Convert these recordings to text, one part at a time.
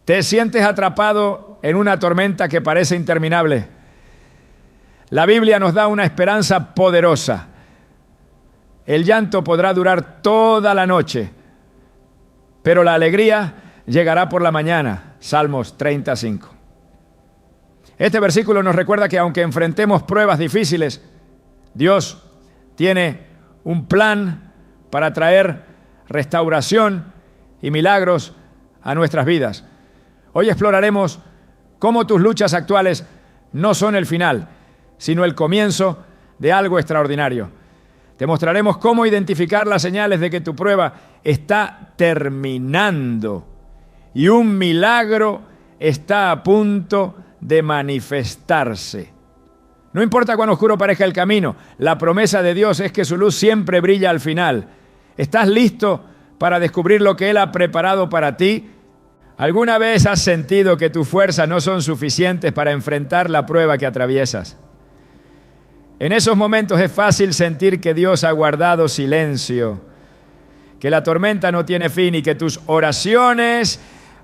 Te sientes atrapado en una tormenta que parece interminable. La Biblia nos da una esperanza poderosa. El llanto podrá durar toda la noche, pero la alegría llegará por la mañana. Salmos 35. Este versículo nos recuerda que aunque enfrentemos pruebas difíciles, Dios tiene un plan para traer restauración y milagros a nuestras vidas. Hoy exploraremos cómo tus luchas actuales no son el final, sino el comienzo de algo extraordinario. Te mostraremos cómo identificar las señales de que tu prueba está terminando y un milagro está a punto de manifestarse. No importa cuán oscuro parezca el camino, la promesa de Dios es que su luz siempre brilla al final. ¿Estás listo para descubrir lo que Él ha preparado para ti? ¿Alguna vez has sentido que tus fuerzas no son suficientes para enfrentar la prueba que atraviesas? En esos momentos es fácil sentir que Dios ha guardado silencio, que la tormenta no tiene fin y que tus oraciones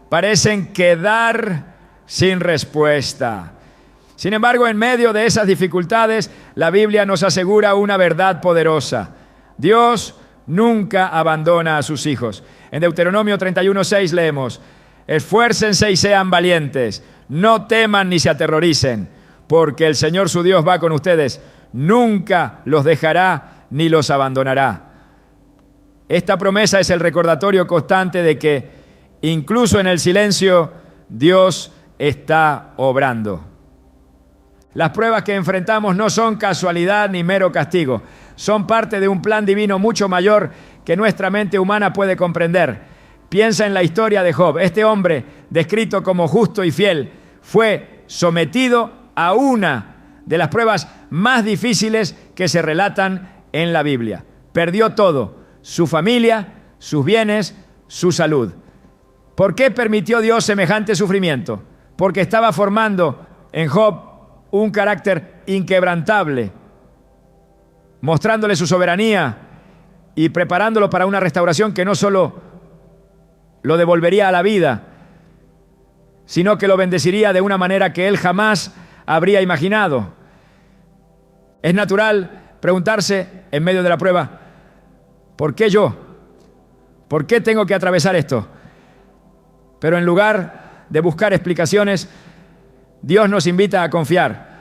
parecen quedar sin respuesta. Sin embargo, en medio de esas dificultades, la Biblia nos asegura una verdad poderosa. Dios nunca abandona a sus hijos. En Deuteronomio 31:6 leemos: esfuércense y sean valientes, no teman ni se aterroricen, porque el Señor su Dios va con ustedes, nunca los dejará ni los abandonará. Esta promesa es el recordatorio constante de que incluso en el silencio Dios está obrando. Las pruebas que enfrentamos no son casualidad ni mero castigo, son parte de un plan divino mucho mayor que nuestra mente humana puede comprender. Piensa en la historia de Job. Este hombre, descrito como justo y fiel, fue sometido a una de las pruebas más difíciles que se relatan en la Biblia. Perdió todo: su familia, sus bienes, su salud. ¿Por qué permitió Dios semejante sufrimiento? Porque estaba formando en Job un carácter inquebrantable, mostrándole su soberanía y preparándolo para una restauración que no solo lo devolvería a la vida, sino que lo bendeciría de una manera que él jamás habría imaginado. Es natural preguntarse en medio de la prueba: ¿por qué yo? ¿Por qué tengo que atravesar esto? Pero en lugar de buscar explicaciones, Dios nos invita a confiar.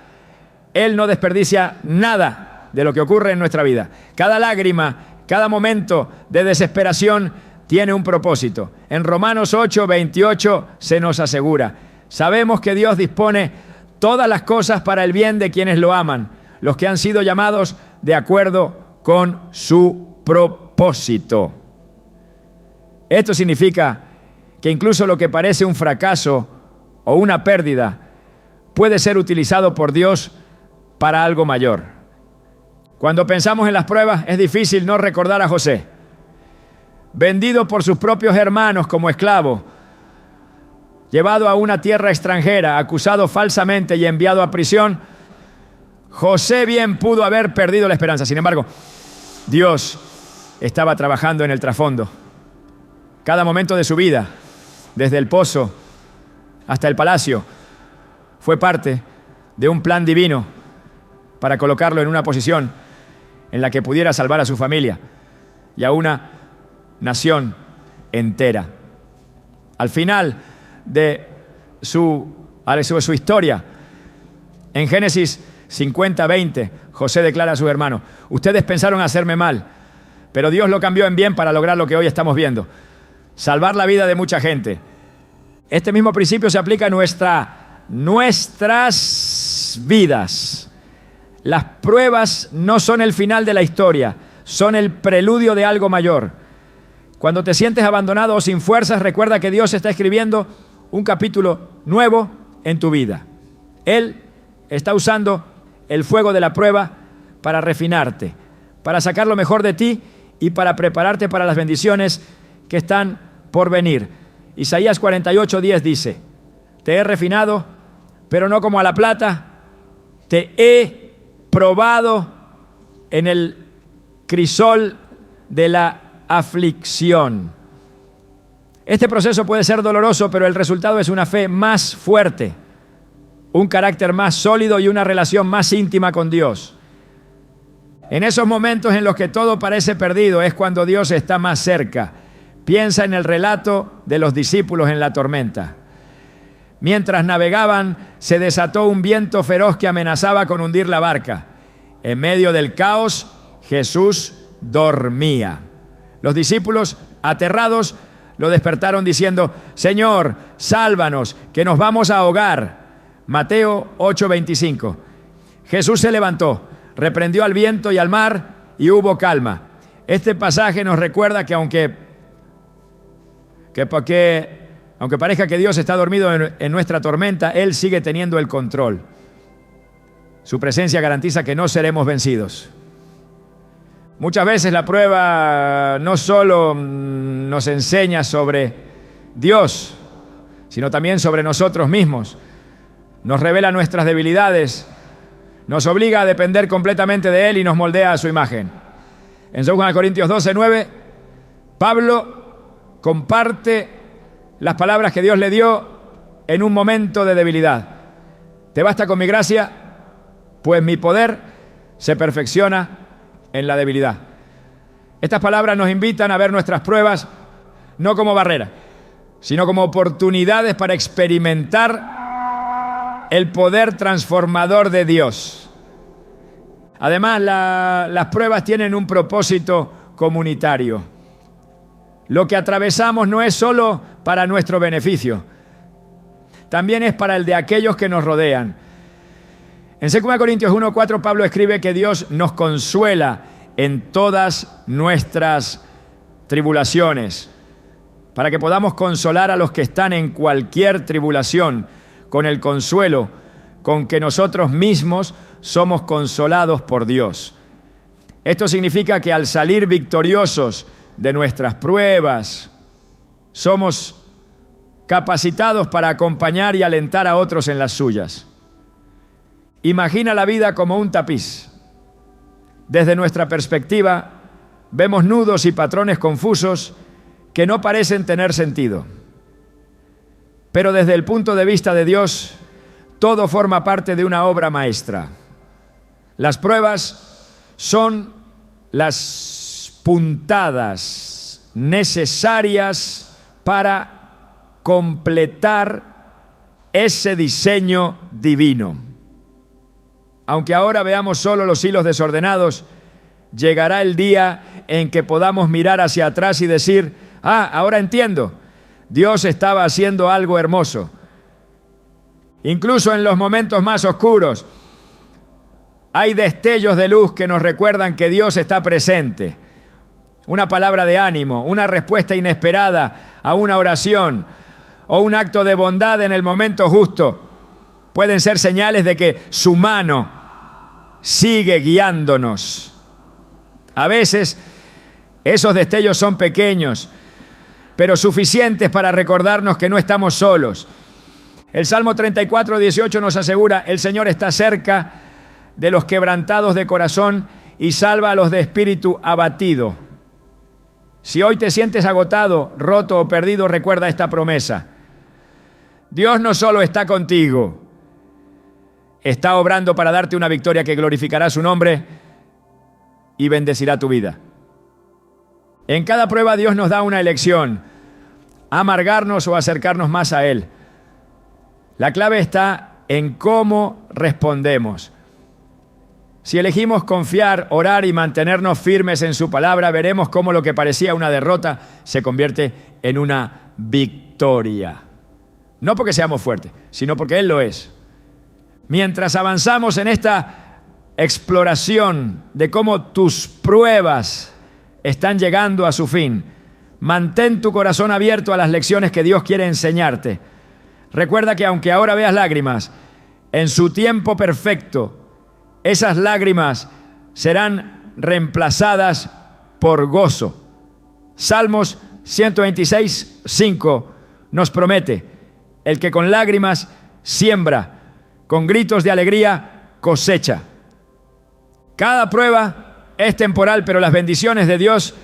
Él no desperdicia nada de lo que ocurre en nuestra vida. Cada lágrima, cada momento de desesperación tiene un propósito. En Romanos 8:28 se nos asegura: sabemos que Dios dispone todas las cosas para el bien de quienes lo aman, los que han sido llamados de acuerdo con su propósito. Esto significa que incluso lo que parece un fracaso o una pérdida puede ser utilizado por Dios para algo mayor. Cuando pensamos en las pruebas, es difícil no recordar a José. Vendido por sus propios hermanos como esclavo, llevado a una tierra extranjera, acusado falsamente y enviado a prisión, José bien pudo haber perdido la esperanza. Sin embargo, Dios estaba trabajando en el trasfondo. Cada momento de su vida, desde el pozo hasta el palacio, fue parte de un plan divino para colocarlo en una posición en la que pudiera salvar a su familia y a una nación entera. Al final de su historia, en Génesis 50:20, José declara a sus hermanos: ustedes pensaron hacerme mal, pero Dios lo cambió en bien para lograr lo que hoy estamos viendo: salvar la vida de mucha gente. Este mismo principio se aplica a nuestras vidas. Las pruebas no son el final de la historia, son el preludio de algo mayor. Cuando te sientes abandonado o sin fuerzas, recuerda que Dios está escribiendo un capítulo nuevo en tu vida. Él está usando el fuego de la prueba para refinarte, para sacar lo mejor de ti y para prepararte para las bendiciones que están por venir. Isaías 48:10 dice: te he refinado, pero no como a la plata, te he probado en el crisol de la aflicción. Este proceso puede ser doloroso, pero el resultado es una fe más fuerte, un carácter más sólido y una relación más íntima con Dios. En esos momentos en los que todo parece perdido es cuando Dios está más cerca. Piensa en el relato de los discípulos en la tormenta. Mientras navegaban, se desató un viento feroz que amenazaba con hundir la barca. En medio del caos, Jesús dormía. Los discípulos, aterrados, lo despertaron diciendo: Señor, sálvanos, que nos vamos a ahogar. Mateo 8:25. Jesús se levantó, reprendió al viento y al mar, y hubo calma. Este pasaje nos recuerda que aunque parezca que Dios está dormido en nuestra tormenta, Él sigue teniendo el control. Su presencia garantiza que no seremos vencidos. Muchas veces la prueba no solo nos enseña sobre Dios, sino también sobre nosotros mismos. Nos revela nuestras debilidades, nos obliga a depender completamente de Él y nos moldea a su imagen. En 2 Corintios 12:9, Pablo comparte las palabras que Dios le dio en un momento de debilidad. Te basta con mi gracia, pues mi poder se perfecciona en la debilidad. Estas palabras nos invitan a ver nuestras pruebas no como barrera, sino como oportunidades para experimentar el poder transformador de Dios. Además, las pruebas tienen un propósito comunitario. Lo que atravesamos no es solo para nuestro beneficio, también es para el de aquellos que nos rodean. En 2 Corintios 1:4, Pablo escribe que Dios nos consuela en todas nuestras tribulaciones, para que podamos consolar a los que están en cualquier tribulación, con el consuelo con que nosotros mismos somos consolados por Dios. Esto significa que al salir victoriosos de nuestras pruebas, somos capacitados para acompañar y alentar a otros en las suyas. Imagina la vida como un tapiz. Desde nuestra perspectiva, vemos nudos y patrones confusos que no parecen tener sentido. Pero desde el punto de vista de Dios, todo forma parte de una obra maestra. Las pruebas son las puntadas necesarias para completar ese diseño divino. Aunque ahora veamos solo los hilos desordenados, llegará el día en que podamos mirar hacia atrás y decir: ahora entiendo, Dios estaba haciendo algo hermoso. Incluso en los momentos más oscuros, hay destellos de luz que nos recuerdan que Dios está presente. Una palabra de ánimo, una respuesta inesperada a una oración o un acto de bondad en el momento justo pueden ser señales de que su mano sigue guiándonos. A veces esos destellos son pequeños, pero suficientes para recordarnos que no estamos solos. El Salmo 34:18 nos asegura: el Señor está cerca de los quebrantados de corazón y salva a los de espíritu abatido. Si hoy te sientes agotado, roto o perdido, recuerda esta promesa. Dios no solo está contigo, está obrando para darte una victoria que glorificará su nombre y bendecirá tu vida. En cada prueba Dios nos da una elección: amargarnos o acercarnos más a Él. La clave está en cómo respondemos. Si elegimos confiar, orar y mantenernos firmes en su palabra, veremos cómo lo que parecía una derrota se convierte en una victoria. No porque seamos fuertes, sino porque Él lo es. Mientras avanzamos en esta exploración de cómo tus pruebas están llegando a su fin, mantén tu corazón abierto a las lecciones que Dios quiere enseñarte. Recuerda que aunque ahora veas lágrimas, en su tiempo perfecto, esas lágrimas serán reemplazadas por gozo. Salmos 126:5 nos promete: el que con lágrimas siembra, con gritos de alegría cosecha. Cada prueba es temporal, pero las bendiciones de Dios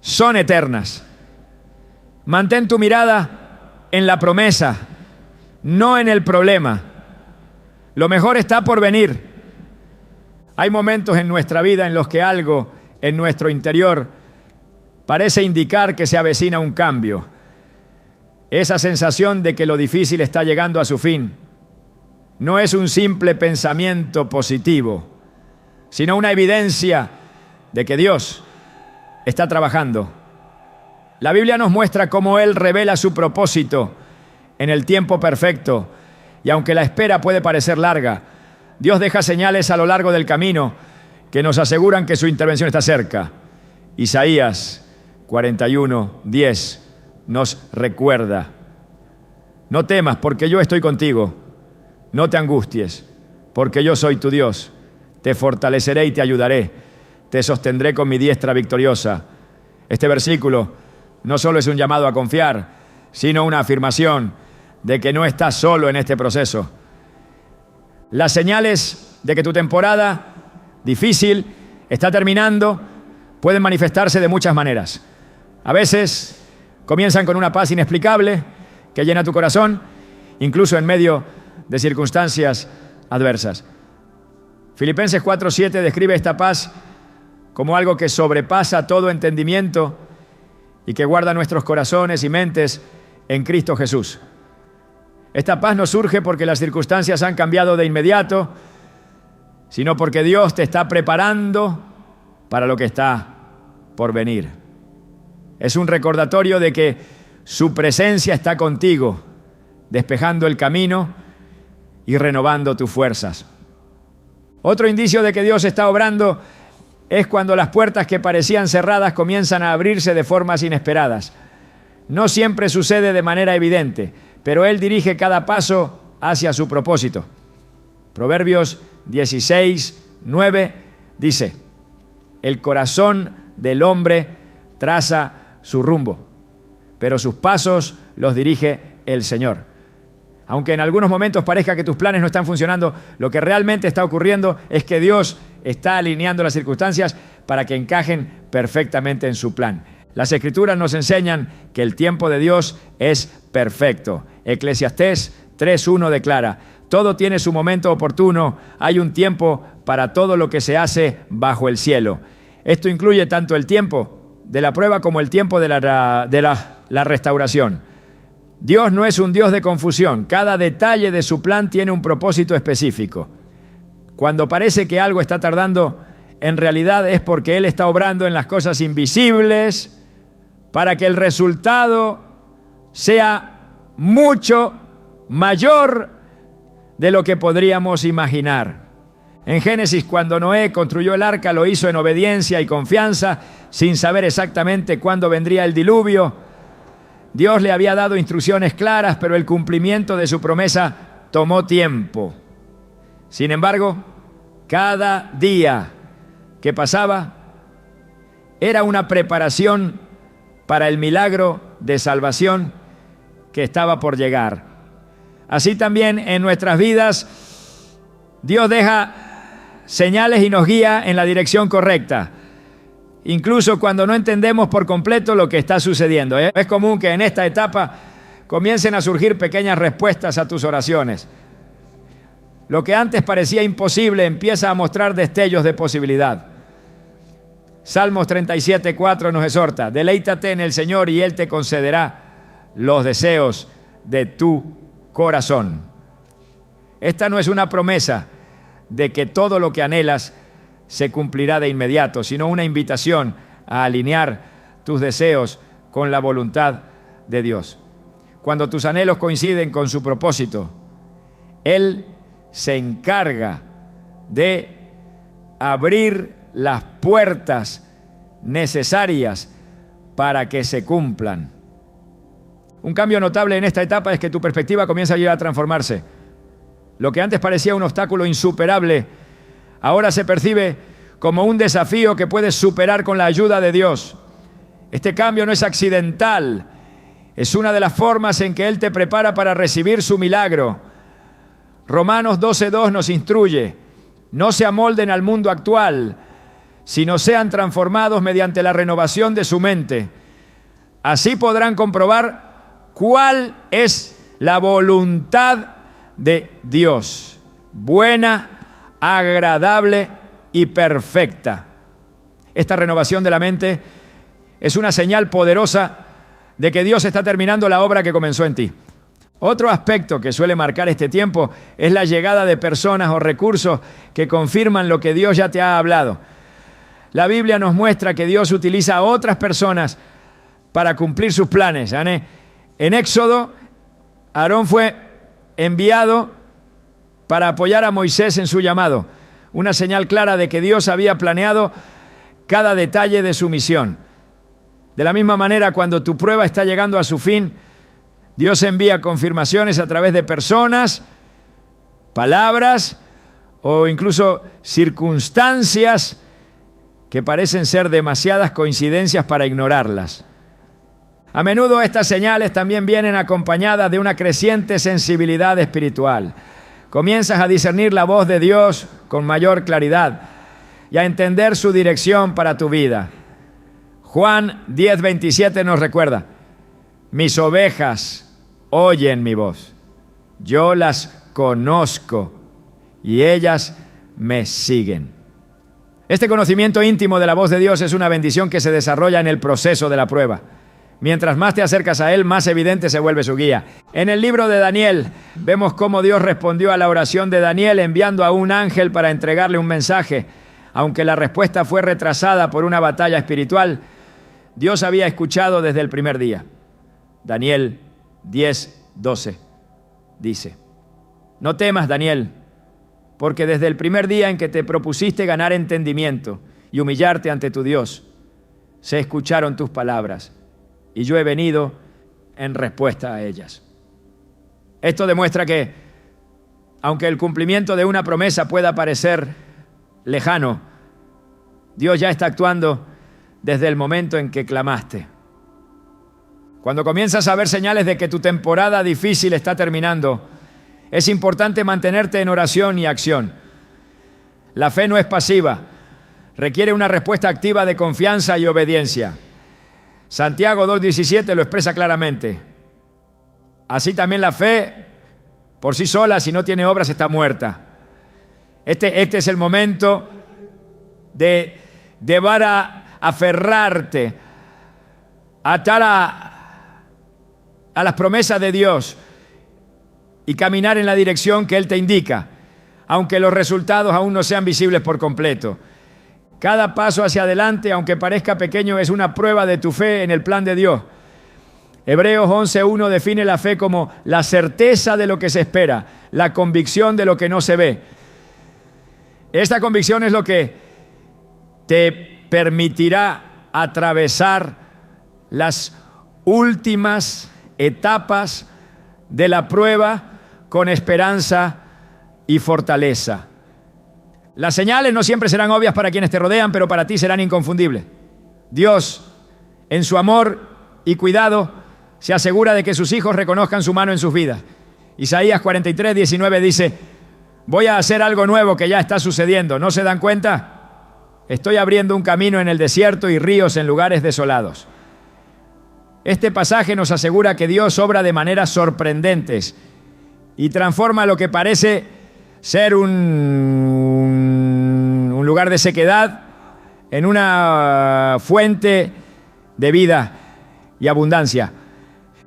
son eternas. Mantén tu mirada en la promesa, no en el problema. Lo mejor está por venir. Hay momentos en nuestra vida en los que algo en nuestro interior parece indicar que se avecina un cambio. Esa sensación de que lo difícil está llegando a su fin no es un simple pensamiento positivo, sino una evidencia de que Dios está trabajando. La Biblia nos muestra cómo Él revela su propósito en el tiempo perfecto, y aunque la espera puede parecer larga, Dios deja señales a lo largo del camino que nos aseguran que su intervención está cerca. Isaías 41:10 nos recuerda: no temas, porque yo estoy contigo. No te angusties, porque yo soy tu Dios. Te fortaleceré y te ayudaré. Te sostendré con mi diestra victoriosa. Este versículo no solo es un llamado a confiar, sino una afirmación de que no estás solo en este proceso. Las señales de que tu temporada difícil está terminando pueden manifestarse de muchas maneras. A veces comienzan con una paz inexplicable que llena tu corazón, incluso en medio de circunstancias adversas. Filipenses 4:7 describe esta paz como algo que sobrepasa todo entendimiento y que guarda nuestros corazones y mentes en Cristo Jesús. Esta paz no surge porque las circunstancias han cambiado de inmediato, sino porque Dios te está preparando para lo que está por venir. Es un recordatorio de que su presencia está contigo, despejando el camino y renovando tus fuerzas. Otro indicio de que Dios está obrando es cuando las puertas que parecían cerradas comienzan a abrirse de formas inesperadas. No siempre sucede de manera evidente, pero Él dirige cada paso hacia su propósito. Proverbios 16:9 dice: el corazón del hombre traza su rumbo, pero sus pasos los dirige el Señor. Aunque en algunos momentos parezca que tus planes no están funcionando, lo que realmente está ocurriendo es que Dios está alineando las circunstancias para que encajen perfectamente en su plan. Las Escrituras nos enseñan que el tiempo de Dios es perfecto. Eclesiastés 3:1 declara: todo tiene su momento oportuno, hay un tiempo para todo lo que se hace bajo el cielo. Esto incluye tanto el tiempo de la prueba como el tiempo de la restauración. Dios no es un Dios de confusión. Cada detalle de su plan tiene un propósito específico. Cuando parece que algo está tardando, en realidad es porque Él está obrando en las cosas invisibles para que el resultado sea mucho mayor de lo que podríamos imaginar. En Génesis, cuando Noé construyó el arca, lo hizo en obediencia y confianza, sin saber exactamente cuándo vendría el diluvio. Dios le había dado instrucciones claras, pero el cumplimiento de su promesa tomó tiempo. Sin embargo, cada día que pasaba era una preparación para el milagro de salvación que estaba por llegar. Así también en nuestras vidas, Dios deja señales y nos guía en la dirección correcta, incluso cuando no entendemos por completo lo que está sucediendo. Es común que en esta etapa comiencen a surgir pequeñas respuestas a tus oraciones. Lo que antes parecía imposible empieza a mostrar destellos de posibilidad. Salmos 37:4 nos exhorta: deleítate en el Señor y Él te concederá los deseos de tu corazón. Esta no es una promesa de que todo lo que anhelas se cumplirá de inmediato, sino una invitación a alinear tus deseos con la voluntad de Dios. Cuando tus anhelos coinciden con su propósito, Él se encarga de abrir las puertas necesarias para que se cumplan. Un cambio notable en esta etapa es que tu perspectiva comienza a transformarse. Lo que antes parecía un obstáculo insuperable, ahora se percibe como un desafío que puedes superar con la ayuda de Dios. Este cambio no es accidental, es una de las formas en que Él te prepara para recibir su milagro. Romanos 12:2 nos instruye: no se amolden al mundo actual, sino sean transformados mediante la renovación de su mente. Así podrán comprobar cuál es la voluntad de Dios, buena, agradable y perfecta. Esta renovación de la mente es una señal poderosa de que Dios está terminando la obra que comenzó en ti. Otro aspecto que suele marcar este tiempo es la llegada de personas o recursos que confirman lo que Dios ya te ha hablado. La Biblia nos muestra que Dios utiliza a otras personas para cumplir sus planes. En Éxodo, Aarón fue enviado para apoyar a Moisés en su llamado, una señal clara de que Dios había planeado cada detalle de su misión. De la misma manera, cuando tu prueba está llegando a su fin, Dios envía confirmaciones a través de personas, palabras o incluso circunstancias que parecen ser demasiadas coincidencias para ignorarlas. A menudo estas señales también vienen acompañadas de una creciente sensibilidad espiritual. Comienzas a discernir la voz de Dios con mayor claridad y a entender su dirección para tu vida. Juan 10:27 nos recuerda: mis ovejas oyen mi voz, yo las conozco y ellas me siguen. Este conocimiento íntimo de la voz de Dios es una bendición que se desarrolla en el proceso de la prueba. Mientras más te acercas a Él, más evidente se vuelve su guía. En el libro de Daniel, vemos cómo Dios respondió a la oración de Daniel enviando a un ángel para entregarle un mensaje. Aunque la respuesta fue retrasada por una batalla espiritual, Dios había escuchado desde el primer día. Daniel 10:12 dice: no temas, Daniel, porque desde el primer día en que te propusiste ganar entendimiento y humillarte ante tu Dios, se escucharon tus palabras y yo he venido en respuesta a ellas. Esto demuestra que, aunque el cumplimiento de una promesa pueda parecer lejano, Dios ya está actuando desde el momento en que clamaste. Cuando comienzas a ver señales de que tu temporada difícil está terminando, es importante mantenerte en oración y acción. La fe no es pasiva, requiere una respuesta activa de confianza y obediencia. Santiago 2:17 lo expresa claramente. Así también la fe, por sí sola, si no tiene obras, está muerta. Este es el momento de aferrarte, atar a las promesas de Dios y caminar en la dirección que Él te indica, aunque los resultados aún no sean visibles por completo. Cada paso hacia adelante, aunque parezca pequeño, es una prueba de tu fe en el plan de Dios. Hebreos 11:1 define la fe como la certeza de lo que se espera, la convicción de lo que no se ve. Esta convicción es lo que te permitirá atravesar las últimas etapas de la prueba con esperanza y fortaleza. Las señales no siempre serán obvias para quienes te rodean, pero para ti serán inconfundibles. Dios, en su amor y cuidado, se asegura de que sus hijos reconozcan su mano en sus vidas. Isaías 43:19 dice: voy a hacer algo nuevo que ya está sucediendo. ¿No se dan cuenta? Estoy abriendo un camino en el desierto y ríos en lugares desolados. Este pasaje nos asegura que Dios obra de maneras sorprendentes y transforma lo que parece ser un lugar de sequedad en una fuente de vida y abundancia.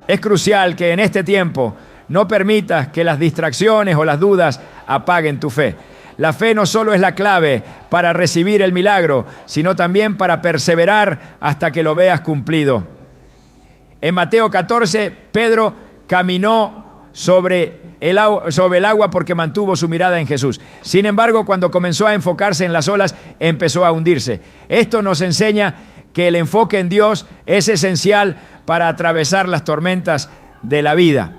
Es crucial que en este tiempo no permitas que las distracciones o las dudas apaguen tu fe. La fe no solo es la clave para recibir el milagro, sino también para perseverar hasta que lo veas cumplido. En Mateo 14, Pedro caminó sobre el agua porque mantuvo su mirada en Jesús. Sin embargo, cuando comenzó a enfocarse en las olas, empezó a hundirse. Esto nos enseña que el enfoque en Dios es esencial para atravesar las tormentas de la vida.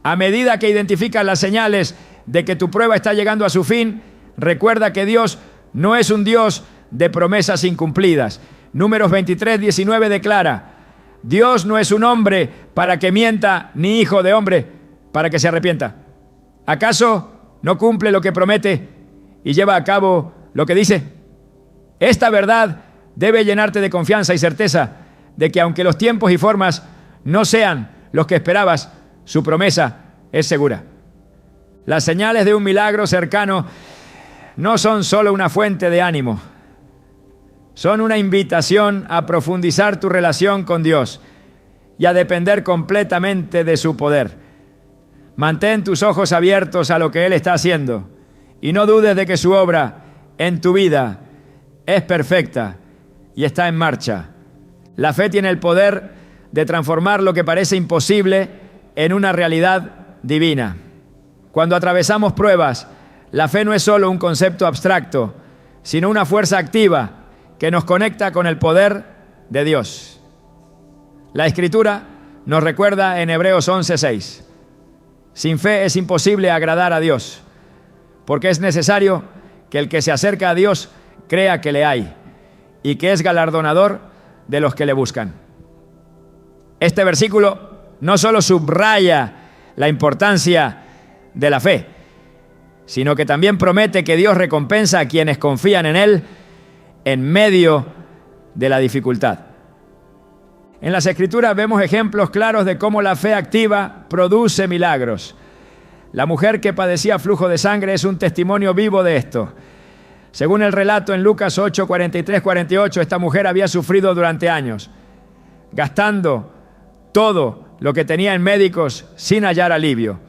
A medida que identificas las señales de que tu prueba está llegando a su fin, recuerda que Dios no es un Dios de promesas incumplidas. Números 23:19 declara: Dios no es un hombre para que mienta, ni hijo de hombre para que se arrepienta. ¿Acaso no cumple lo que promete y lleva a cabo lo que dice? Esta verdad debe llenarte de confianza y certeza de que aunque los tiempos y formas no sean los que esperabas, su promesa es segura. Las señales de un milagro cercano no son solo una fuente de ánimo, son una invitación a profundizar tu relación con Dios y a depender completamente de su poder. Mantén tus ojos abiertos a lo que Él está haciendo y no dudes de que su obra en tu vida es perfecta y está en marcha. La fe tiene el poder de transformar lo que parece imposible en una realidad divina. Cuando atravesamos pruebas, la fe no es solo un concepto abstracto, sino una fuerza activa que nos conecta con el poder de Dios. La Escritura nos recuerda en Hebreos 11:6. Sin fe es imposible agradar a Dios, porque es necesario que el que se acerca a Dios crea que le hay y que es galardonador de los que le buscan. Este versículo no solo subraya la importancia de la fe, sino que también promete que Dios recompensa a quienes confían en Él en medio de la dificultad. En las Escrituras vemos ejemplos claros de cómo la fe activa produce milagros. La mujer que padecía flujo de sangre es un testimonio vivo de esto. Según el relato en Lucas 8, 43-48, esta mujer había sufrido durante años, gastando todo lo que tenía en médicos sin hallar alivio.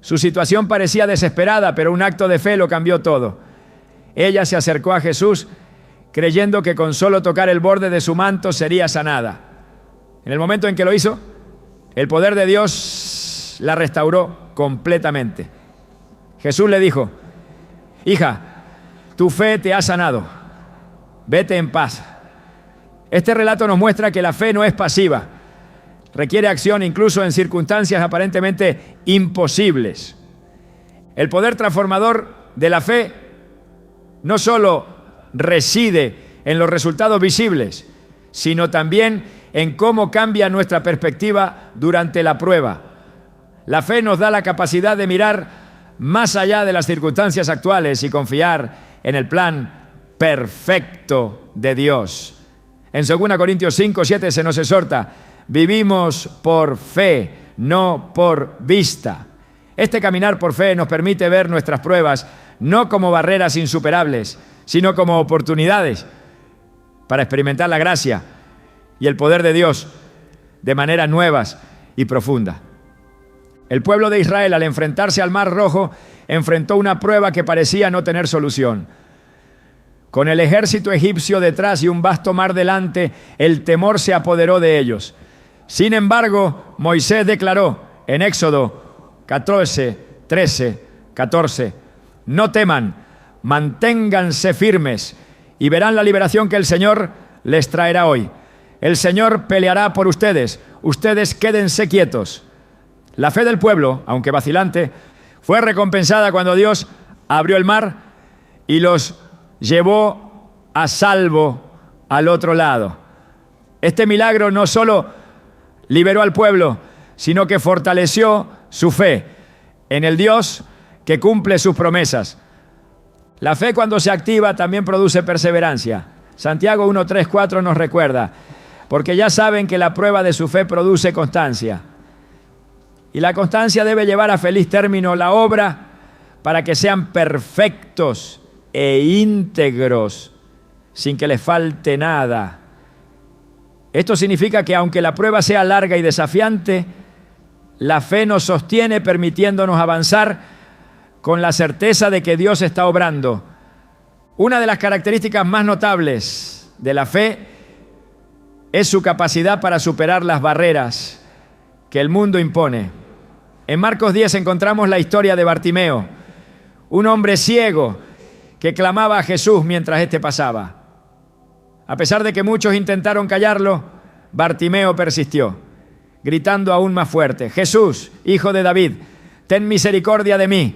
Su situación parecía desesperada, pero un acto de fe lo cambió todo. Ella se acercó a Jesús creyendo que con solo tocar el borde de su manto sería sanada. En el momento en que lo hizo, el poder de Dios la restauró completamente. Jesús le dijo: hija, tu fe te ha sanado, vete en paz. Este relato nos muestra que la fe no es pasiva, requiere acción incluso en circunstancias aparentemente imposibles. El poder transformador de la fe no solo reside en los resultados visibles, sino también en cómo cambia nuestra perspectiva durante la prueba. La fe nos da la capacidad de mirar más allá de las circunstancias actuales y confiar en el plan perfecto de Dios. En 2 Corintios 5:7 se nos exhorta: vivimos por fe, no por vista. Este caminar por fe nos permite ver nuestras pruebas no como barreras insuperables, sino como oportunidades para experimentar la gracia y el poder de Dios de maneras nuevas y profundas. El pueblo de Israel, al enfrentarse al Mar Rojo, enfrentó una prueba que parecía no tener solución. Con el ejército egipcio detrás y un vasto mar delante, el temor se apoderó de ellos. Sin embargo, Moisés declaró en Éxodo 14, 13, 14: no teman, manténganse firmes y verán la liberación que el Señor les traerá hoy. El Señor peleará por ustedes, ustedes quédense quietos. La fe del pueblo, aunque vacilante, fue recompensada cuando Dios abrió el mar y los llevó a salvo al otro lado. Este milagro no solo liberó al pueblo, sino que fortaleció su fe en el Dios que cumple sus promesas. La fe, cuando se activa, también produce perseverancia. Santiago 1, 3, 4 nos recuerda: porque ya saben que la prueba de su fe produce constancia. Y la constancia debe llevar a feliz término la obra para que sean perfectos e íntegros, sin que les falte nada. Esto significa que aunque la prueba sea larga y desafiante, la fe nos sostiene, permitiéndonos avanzar con la certeza de que Dios está obrando. Una de las características más notables de la fe es su capacidad para superar las barreras que el mundo impone. En Marcos 10 encontramos la historia de Bartimeo, un hombre ciego que clamaba a Jesús mientras éste pasaba. A pesar de que muchos intentaron callarlo, Bartimeo persistió, gritando aún más fuerte: Jesús, hijo de David, ten misericordia de mí.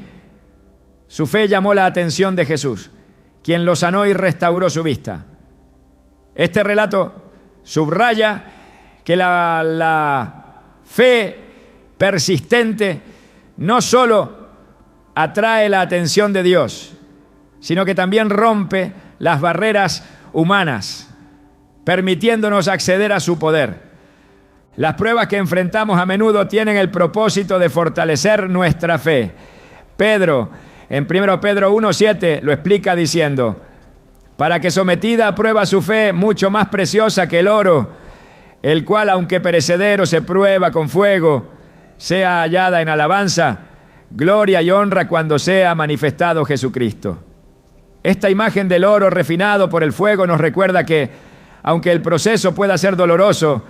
Su fe llamó la atención de Jesús, quien lo sanó y restauró su vista. Este relato subraya que la fe persistente no solo atrae la atención de Dios, sino que también rompe las barreras humanas. permitiéndonos acceder a su poder. Las pruebas que enfrentamos a menudo tienen el propósito de fortalecer nuestra fe. Pedro, en 1 Pedro 1:7, lo explica diciendo: para que sometida a prueba su fe, mucho más preciosa que el oro, el cual, aunque perecedero, se prueba con fuego, sea hallada en alabanza, gloria y honra cuando sea manifestado Jesucristo. Esta imagen del oro refinado por el fuego nos recuerda que, aunque el proceso pueda ser doloroso,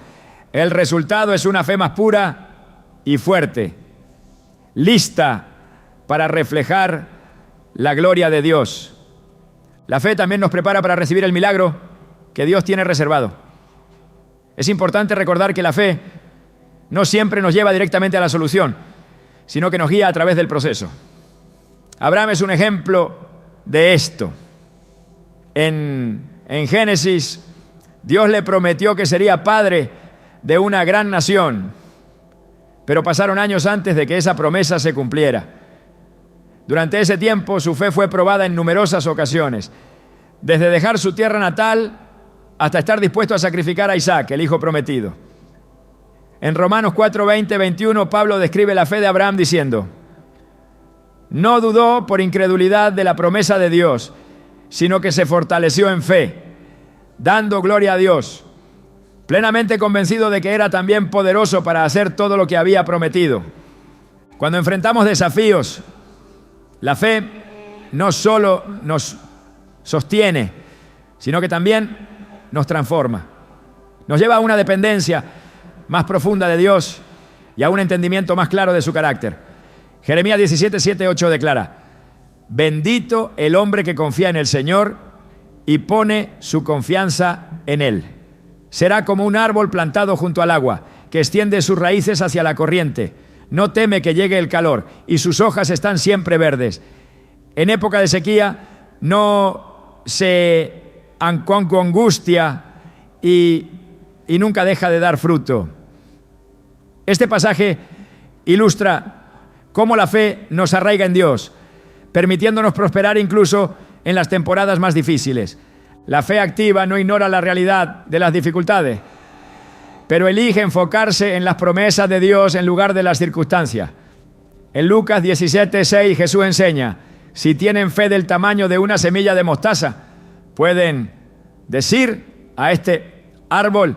el resultado es una fe más pura y fuerte, lista para reflejar la gloria de Dios. La fe también nos prepara para recibir el milagro que Dios tiene reservado. Es importante recordar que la fe no siempre nos lleva directamente a la solución, sino que nos guía a través del proceso. Abraham es un ejemplo de esto. En Génesis, Dios le prometió que sería padre de una gran nación, pero pasaron años antes de que esa promesa se cumpliera. Durante ese tiempo, su fe fue probada en numerosas ocasiones, desde dejar su tierra natal hasta estar dispuesto a sacrificar a Isaac, el hijo prometido. En Romanos 4:20-21, Pablo describe la fe de Abraham diciendo: no dudó por incredulidad de la promesa de Dios, sino que se fortaleció en fe, dando gloria a Dios, plenamente convencido de que era también poderoso para hacer todo lo que había prometido. Cuando enfrentamos desafíos, la fe no solo nos sostiene, sino que también nos transforma. Nos lleva a una dependencia más profunda de Dios y a un entendimiento más claro de su carácter. Jeremías 17:7-8 declara: bendito el hombre que confía en el Señor y pone su confianza en Él. Será como un árbol plantado junto al agua, que extiende sus raíces hacia la corriente. No teme que llegue el calor, y sus hojas están siempre verdes. En época de sequía no se angustia y nunca deja de dar fruto. Este pasaje ilustra cómo la fe nos arraiga en Dios, permitiéndonos prosperar incluso en las temporadas más difíciles. La fe activa no ignora la realidad de las dificultades, pero elige enfocarse en las promesas de Dios en lugar de las circunstancias. En Lucas 17:6 Jesús enseña: si tienen fe del tamaño de una semilla de mostaza, pueden decir a este árbol: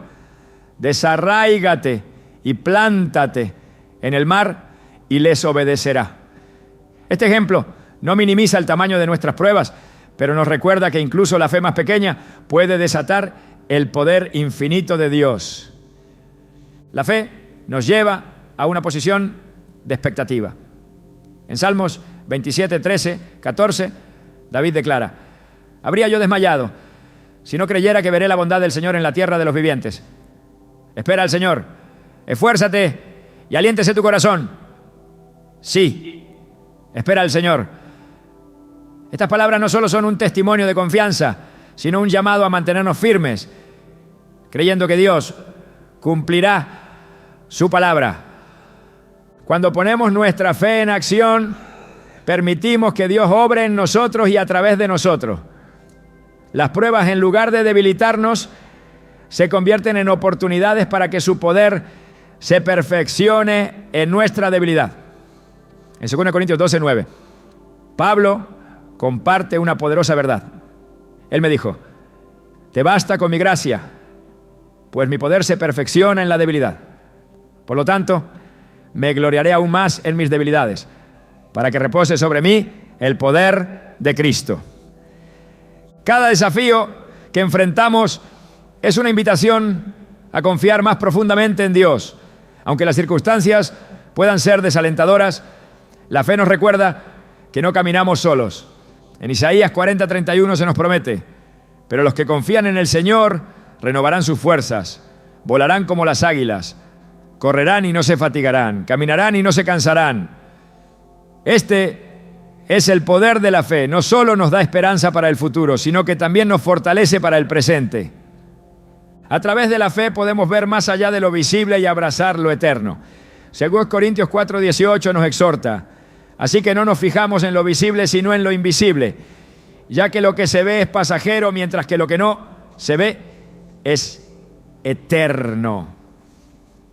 desarráigate y plántate en el mar, y les obedecerá. Este ejemplo no minimiza el tamaño de nuestras pruebas, pero nos recuerda que incluso la fe más pequeña puede desatar el poder infinito de Dios. La fe nos lleva a una posición de expectativa. En Salmos 27, 13, 14, David declara: habría yo desmayado si no creyera que veré la bondad del Señor en la tierra de los vivientes. Espera al Señor, esfuérzate y aliéntese tu corazón. Sí, espera al Señor. Estas palabras no solo son un testimonio de confianza, sino un llamado a mantenernos firmes, creyendo que Dios cumplirá su palabra. Cuando ponemos nuestra fe en acción, permitimos que Dios obre en nosotros y a través de nosotros. Las pruebas, en lugar de debilitarnos, se convierten en oportunidades para que su poder se perfeccione en nuestra debilidad. En 2 Corintios 12:9, Pablo comparte una poderosa verdad. Él me dijo: te basta con mi gracia, pues mi poder se perfecciona en la debilidad. Por lo tanto, me gloriaré aún más en mis debilidades, para que repose sobre mí el poder de Cristo. Cada desafío que enfrentamos es una invitación a confiar más profundamente en Dios. Aunque las circunstancias puedan ser desalentadoras, la fe nos recuerda que no caminamos solos. En Isaías 40:31 se nos promete: pero los que confían en el Señor renovarán sus fuerzas, volarán como las águilas, correrán y no se fatigarán, caminarán y no se cansarán. Este es el poder de la fe. No solo nos da esperanza para el futuro, sino que también nos fortalece para el presente. A través de la fe podemos ver más allá de lo visible y abrazar lo eterno. 2 Corintios 4:18 nos exhorta: así que no nos fijamos en lo visible, sino en lo invisible, ya que lo que se ve es pasajero, mientras que lo que no se ve es eterno.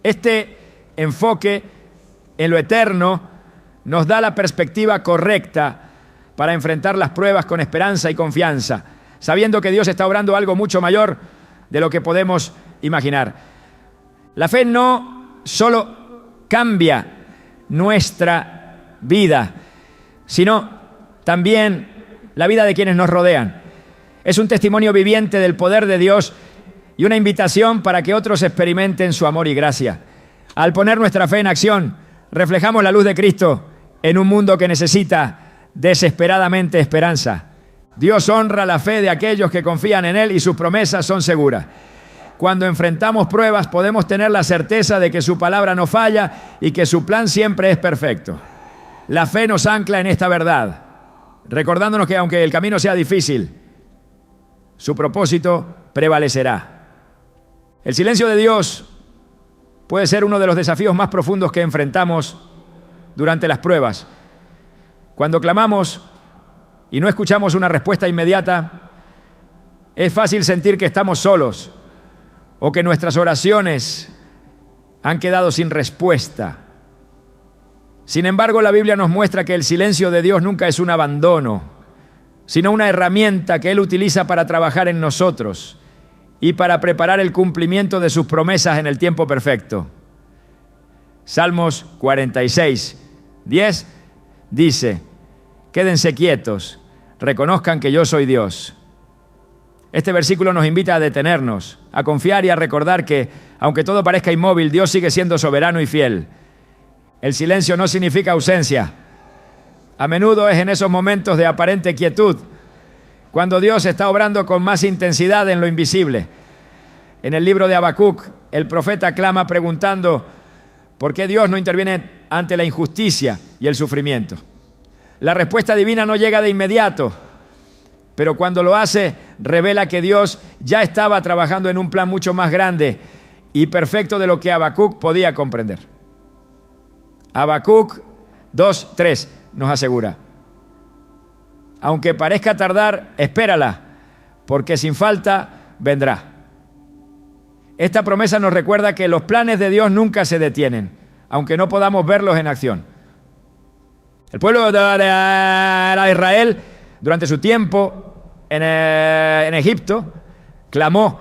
Este enfoque en lo eterno nos da la perspectiva correcta para enfrentar las pruebas con esperanza y confianza, sabiendo que Dios está obrando algo mucho mayor de lo que podemos imaginar. La fe no solo cambia nuestra vida, sino también la vida de quienes nos rodean. Es un testimonio viviente del poder de Dios y una invitación para que otros experimenten su amor y gracia. Al poner nuestra fe en acción, reflejamos la luz de Cristo en un mundo que necesita desesperadamente esperanza. Dios honra la fe de aquellos que confían en Él y sus promesas son seguras. Cuando enfrentamos pruebas podemos tener la certeza de que su palabra no falla y que su plan siempre es perfecto. La fe nos ancla en esta verdad, recordándonos que aunque el camino sea difícil, su propósito prevalecerá. El silencio de Dios puede ser uno de los desafíos más profundos que enfrentamos durante las pruebas. Cuando clamamos y no escuchamos una respuesta inmediata, es fácil sentir que estamos solos o que nuestras oraciones han quedado sin respuesta. Sin embargo, la Biblia nos muestra que el silencio de Dios nunca es un abandono, sino una herramienta que Él utiliza para trabajar en nosotros y para preparar el cumplimiento de sus promesas en el tiempo perfecto. Salmos 46, 10 dice: quédense quietos, reconozcan que yo soy Dios. Este versículo nos invita a detenernos, a confiar y a recordar que, aunque todo parezca inmóvil, Dios sigue siendo soberano y fiel. El silencio no significa ausencia. A menudo es en esos momentos de aparente quietud cuando Dios está obrando con más intensidad en lo invisible. En el libro de Habacuc, el profeta clama preguntando por qué Dios no interviene ante la injusticia y el sufrimiento. La respuesta divina no llega de inmediato, pero cuando lo hace, revela que Dios ya estaba trabajando en un plan mucho más grande y perfecto de lo que Habacuc podía comprender. Habacuc 2:3 nos asegura: aunque parezca tardar, espérala, porque sin falta vendrá. Esta promesa nos recuerda que los planes de Dios nunca se detienen, aunque no podamos verlos en acción. El pueblo de Israel, durante su tiempo en Egipto, clamó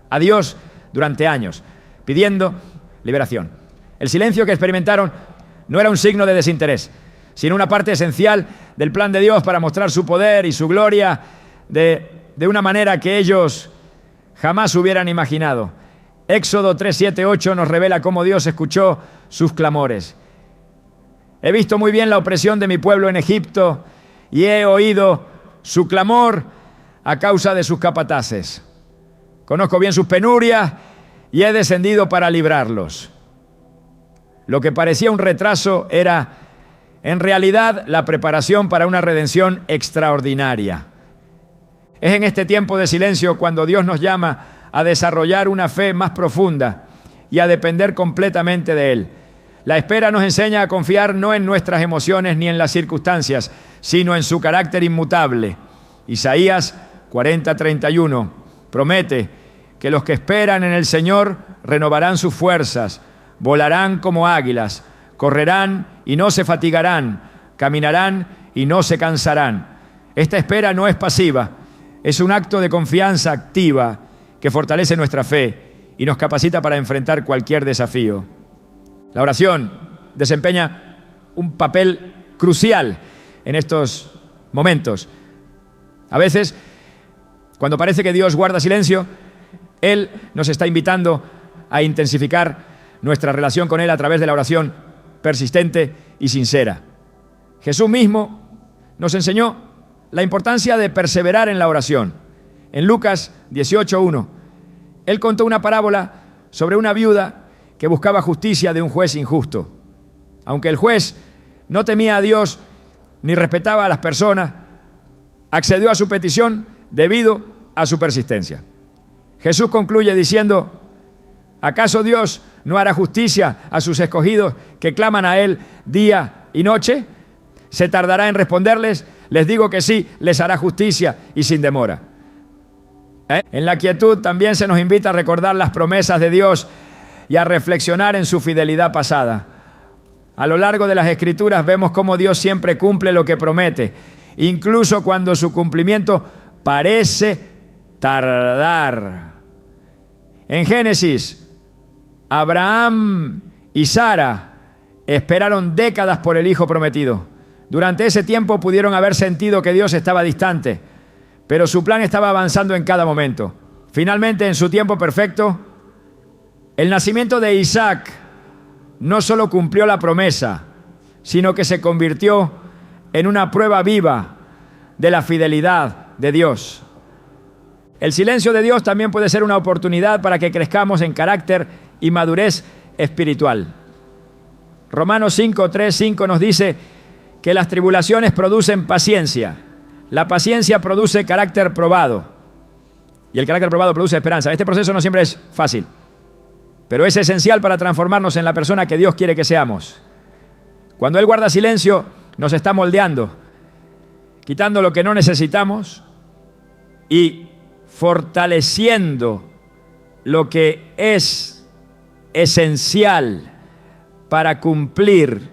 a Dios durante años, pidiendo liberación. El silencio que experimentaron no era un signo de desinterés, sino una parte esencial del plan de Dios para mostrar su poder y su gloria de una manera que ellos jamás hubieran imaginado. Éxodo 3, 7, 8 nos revela cómo Dios escuchó sus clamores. He visto muy bien la opresión de mi pueblo en Egipto y he oído su clamor a causa de sus capataces. Conozco bien sus penurias y he descendido para librarlos. Lo que parecía un retraso era, en realidad, la preparación para una redención extraordinaria. Es en este tiempo de silencio cuando Dios nos llama a desarrollar una fe más profunda y a depender completamente de Él. La espera nos enseña a confiar no en nuestras emociones ni en las circunstancias, sino en su carácter inmutable. Isaías 40:31 promete que los que esperan en el Señor renovarán sus fuerzas, volarán como águilas, correrán y no se fatigarán, caminarán y no se cansarán. Esta espera no es pasiva, es un acto de confianza activa que fortalece nuestra fe y nos capacita para enfrentar cualquier desafío. La oración desempeña un papel crucial en estos momentos. A veces, cuando parece que Dios guarda silencio, Él nos está invitando a intensificar nuestra relación con Él a través de la oración persistente y sincera. Jesús mismo nos enseñó la importancia de perseverar en la oración. En Lucas 18:1, Él contó una parábola sobre una viuda que buscaba justicia de un juez injusto. Aunque el juez no temía a Dios ni respetaba a las personas, accedió a su petición debido a su persistencia. Jesús concluye diciendo: ¿acaso Dios no hará justicia a sus escogidos que claman a Él día y noche? ¿Se tardará en responderles? Les digo que sí, les hará justicia y sin demora. En la quietud también se nos invita a recordar las promesas de Dios y a reflexionar en su fidelidad pasada. A lo largo de las Escrituras vemos cómo Dios siempre cumple lo que promete, incluso cuando su cumplimiento parece tardar. En Génesis, Abraham y Sara esperaron décadas por el hijo prometido. Durante ese tiempo pudieron haber sentido que Dios estaba distante, pero su plan estaba avanzando en cada momento. Finalmente, en su tiempo perfecto, el nacimiento de Isaac no solo cumplió la promesa, sino que se convirtió en una prueba viva de la fidelidad de Dios. El silencio de Dios también puede ser una oportunidad para que crezcamos en carácter y madurez espiritual. Romanos 5:3-5 nos dice que las tribulaciones producen paciencia. La paciencia produce carácter probado. Y el carácter probado produce esperanza. Este proceso no siempre es fácil, pero es esencial para transformarnos en la persona que Dios quiere que seamos. Cuando Él guarda silencio, nos está moldeando, quitando lo que no necesitamos y fortaleciendo lo que es esencial para cumplir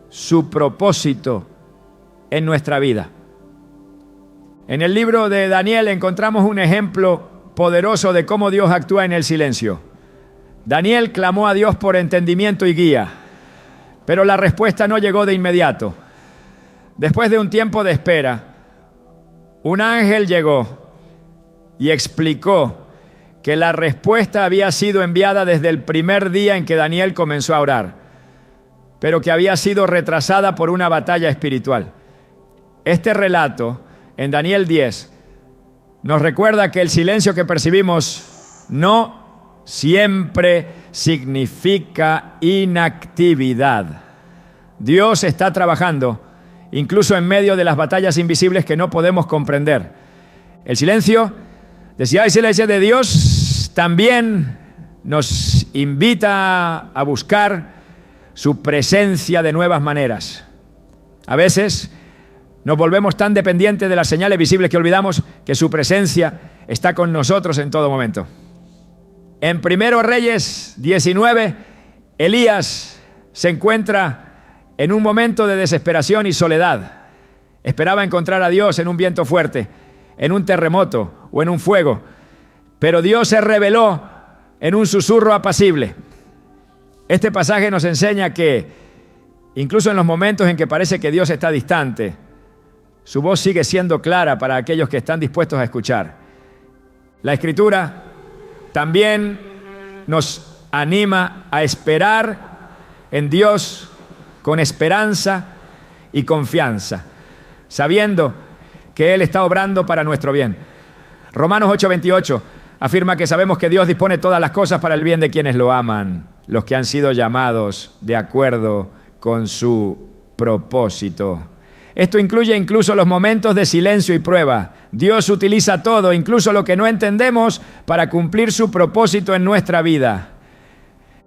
su propósito en nuestra vida. En el libro de Daniel encontramos un ejemplo poderoso de cómo Dios actúa en el silencio. Daniel clamó a Dios por entendimiento y guía, pero la respuesta no llegó de inmediato. Después de un tiempo de espera, un ángel llegó y explicó que la respuesta había sido enviada desde el primer día en que Daniel comenzó a orar, pero que había sido retrasada por una batalla espiritual. Este relato, en Daniel 10, nos recuerda que el silencio que percibimos no siempre significa inactividad. Dios está trabajando, incluso en medio de las batallas invisibles que no podemos comprender. El silencio, decía el silencio de Dios, también nos invita a buscar su presencia de nuevas maneras. A veces nos volvemos tan dependientes de las señales visibles que olvidamos que su presencia está con nosotros en todo momento. En 1 Reyes 19, Elías se encuentra en un momento de desesperación y soledad. Esperaba encontrar a Dios en un viento fuerte, en un terremoto o en un fuego, pero Dios se reveló en un susurro apacible. Este pasaje nos enseña que incluso en los momentos en que parece que Dios está distante, su voz sigue siendo clara para aquellos que están dispuestos a escuchar. La Escritura también nos anima a esperar en Dios con esperanza y confianza, sabiendo que Él está obrando para nuestro bien. Romanos 8:28 afirma que sabemos que Dios dispone todas las cosas para el bien de quienes lo aman, los que han sido llamados de acuerdo con su propósito. Esto incluye incluso los momentos de silencio y prueba. Dios utiliza todo, incluso lo que no entendemos, para cumplir su propósito en nuestra vida.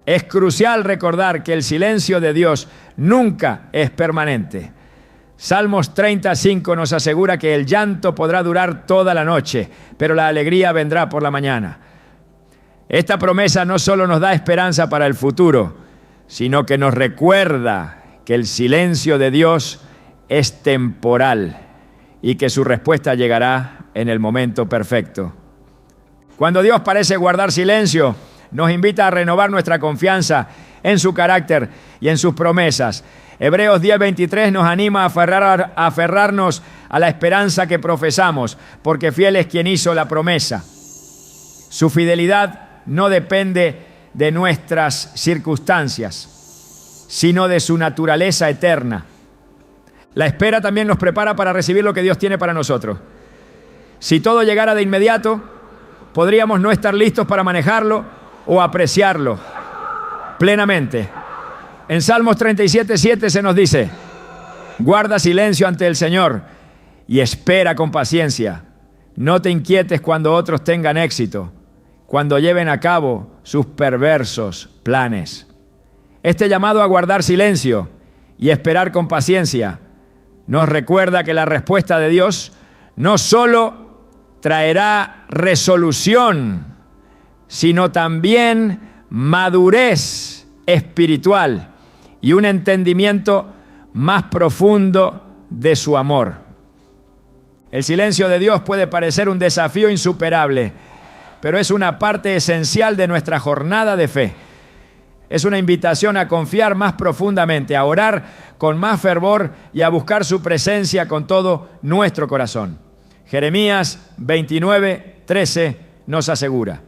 Es crucial recordar que el silencio de Dios nunca es permanente. Salmos 35 nos asegura que el llanto podrá durar toda la noche, pero la alegría vendrá por la mañana. Esta promesa no solo nos da esperanza para el futuro, sino que nos recuerda que el silencio de Dios es temporal y que su respuesta llegará en el momento perfecto. Cuando Dios parece guardar silencio, nos invita a renovar nuestra confianza en su carácter y en sus promesas. Hebreos 10:23 nos anima a aferrarnos a la esperanza que profesamos, porque fiel es quien hizo la promesa. Su fidelidad no depende de nuestras circunstancias, sino de su naturaleza eterna. La espera también nos prepara para recibir lo que Dios tiene para nosotros. Si todo llegara de inmediato, podríamos no estar listos para manejarlo o apreciarlo plenamente. En Salmos 37:7 se nos dice: guarda silencio ante el Señor y espera con paciencia. No te inquietes cuando otros tengan éxito, cuando lleven a cabo sus perversos planes. Este llamado a guardar silencio y esperar con paciencia nos recuerda que la respuesta de Dios no solo traerá resolución, sino también madurez espiritual y un entendimiento más profundo de su amor. El silencio de Dios puede parecer un desafío insuperable, pero es una parte esencial de nuestra jornada de fe. Es una invitación a confiar más profundamente, a orar con más fervor y a buscar su presencia con todo nuestro corazón. Jeremías 29:13 nos asegura: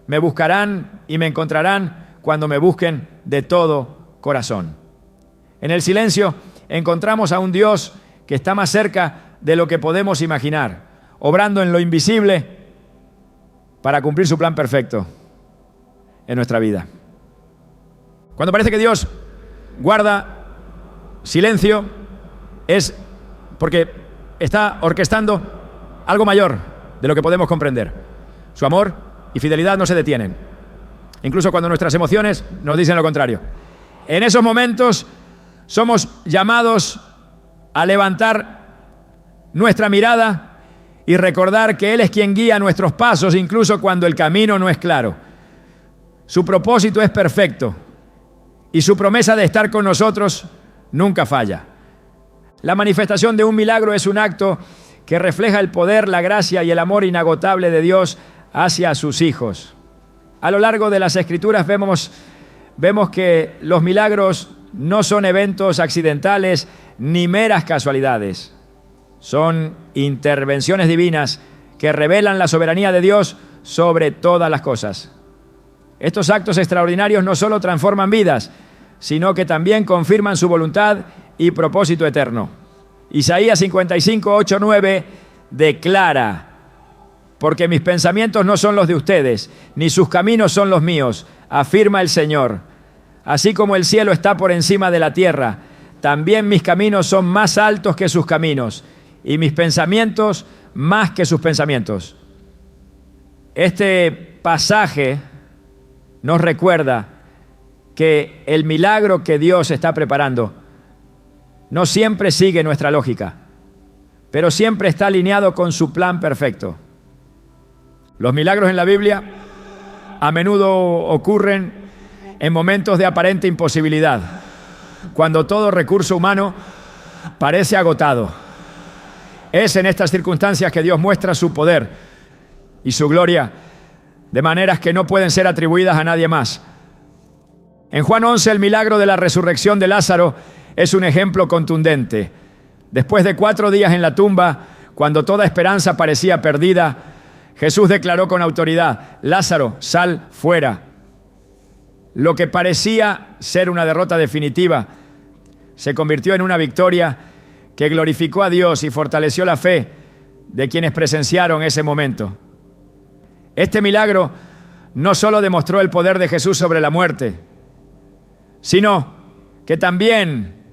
me buscarán y me encontrarán cuando me busquen de todo corazón. En el silencio encontramos a un Dios que está más cerca de lo que podemos imaginar, obrando en lo invisible para cumplir su plan perfecto en nuestra vida. Cuando parece que Dios guarda silencio, es porque está orquestando algo mayor de lo que podemos comprender. Su amor y fidelidad no se detienen, incluso cuando nuestras emociones nos dicen lo contrario. En esos momentos somos llamados a levantar nuestra mirada y recordar que Él es quien guía nuestros pasos, incluso cuando el camino no es claro. Su propósito es perfecto y su promesa de estar con nosotros nunca falla. La manifestación de un milagro es un acto que refleja el poder, la gracia y el amor inagotable de Dios hacia sus hijos. A lo largo de las Escrituras vemos que los milagros no son eventos accidentales ni meras casualidades. Son intervenciones divinas que revelan la soberanía de Dios sobre todas las cosas. Estos actos extraordinarios no solo transforman vidas, sino que también confirman su voluntad y propósito eterno. Isaías 55:8-9 declara: porque mis pensamientos no son los de ustedes, ni sus caminos son los míos, afirma el Señor. Así como el cielo está por encima de la tierra, también mis caminos son más altos que sus caminos, y mis pensamientos más que sus pensamientos. Este pasaje nos recuerda que el milagro que Dios está preparando no siempre sigue nuestra lógica, pero siempre está alineado con su plan perfecto. Los milagros en la Biblia a menudo ocurren en momentos de aparente imposibilidad, cuando todo recurso humano parece agotado. Es en estas circunstancias que Dios muestra su poder y su gloria de maneras que no pueden ser atribuidas a nadie más. En Juan 11, el milagro de la resurrección de Lázaro es un ejemplo contundente. Después de 4 días en la tumba, cuando toda esperanza parecía perdida, Jesús declaró con autoridad: Lázaro, sal fuera. Lo que parecía ser una derrota definitiva se convirtió en una victoria que glorificó a Dios y fortaleció la fe de quienes presenciaron ese momento. Este milagro no solo demostró el poder de Jesús sobre la muerte, sino que también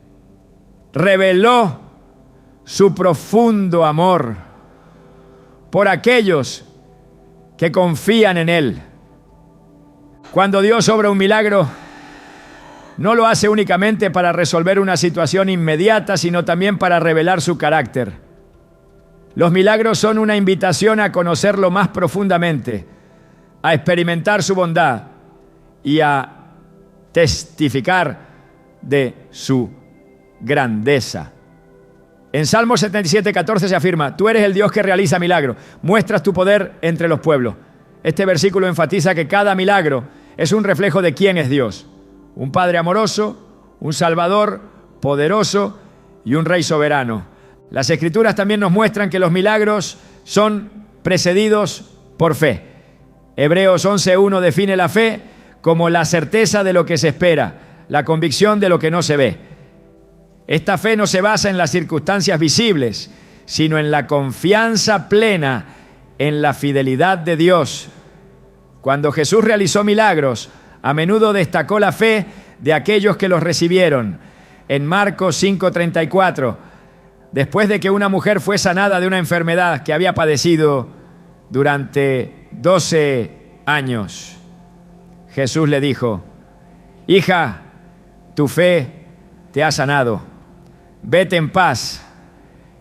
reveló su profundo amor por aquellos que confían en Él. Cuando Dios obra un milagro, no lo hace únicamente para resolver una situación inmediata, sino también para revelar su carácter. Los milagros son una invitación a conocerlo más profundamente, a experimentar su bondad y a testificar de su grandeza. En Salmo 77:14 se afirma: tú eres el Dios que realiza milagros, muestras tu poder entre los pueblos. Este versículo enfatiza que cada milagro es un reflejo de quién es Dios: un Padre amoroso, un Salvador poderoso y un Rey soberano. Las Escrituras también nos muestran que los milagros son precedidos por fe. Hebreos 11:1 define la fe como la certeza de lo que se espera, la convicción de lo que no se ve. Esta fe no se basa en las circunstancias visibles, sino en la confianza plena en la fidelidad de Dios. Cuando Jesús realizó milagros, a menudo destacó la fe de aquellos que los recibieron. En Marcos 5:34, después de que una mujer fue sanada de una enfermedad que había padecido durante 12 años, Jesús le dijo: hija, tu fe te ha sanado. Vete en paz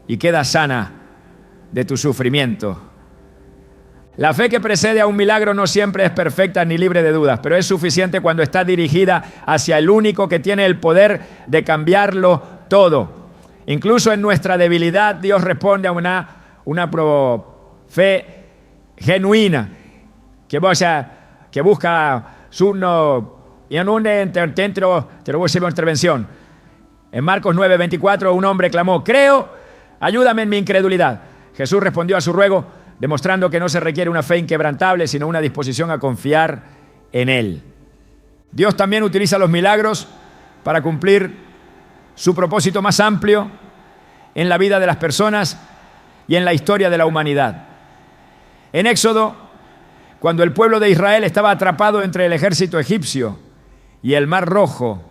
y queda sana de tu sufrimiento. La fe que precede a un milagro no siempre es perfecta ni libre de dudas, pero es suficiente cuando está dirigida hacia el único que tiene el poder de cambiarlo todo. Incluso en nuestra debilidad, Dios responde a una fe genuina, que busca su no y en un dentro te lo voy a hacer una intervención. En Marcos 9:24, un hombre clamó: creo, ayúdame en mi incredulidad. Jesús respondió a su ruego, demostrando que no se requiere una fe inquebrantable, sino una disposición a confiar en Él. Dios también utiliza los milagros para cumplir su propósito más amplio en la vida de las personas y en la historia de la humanidad. En Éxodo, cuando el pueblo de Israel estaba atrapado entre el ejército egipcio y el Mar Rojo,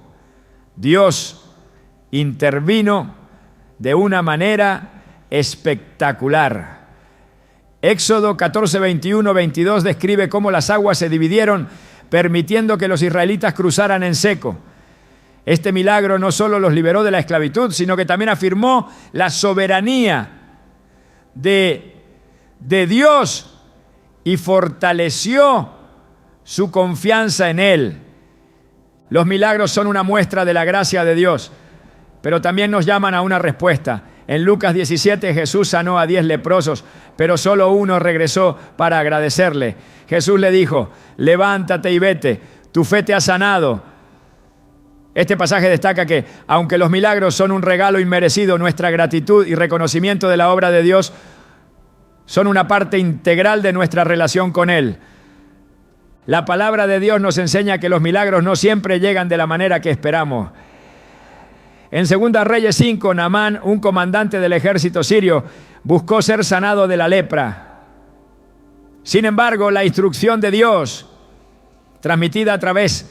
Dios intervino de una manera espectacular. Éxodo 14, 21, 22 describe cómo las aguas se dividieron, permitiendo que los israelitas cruzaran en seco. Este milagro no solo los liberó de la esclavitud, sino que también afirmó la soberanía de Dios y fortaleció su confianza en Él. Los milagros son una muestra de la gracia de Dios, pero también nos llaman a una respuesta. En Lucas 17 Jesús sanó a 10 leprosos, pero solo uno regresó para agradecerle. Jesús le dijo: levántate y vete, tu fe te ha sanado. Este pasaje destaca que, aunque los milagros son un regalo inmerecido, nuestra gratitud y reconocimiento de la obra de Dios son una parte integral de nuestra relación con Él. La palabra de Dios nos enseña que los milagros no siempre llegan de la manera que esperamos. En 2 Reyes 5, Naamán, un comandante del ejército sirio, buscó ser sanado de la lepra. Sin embargo, la instrucción de Dios, transmitida a través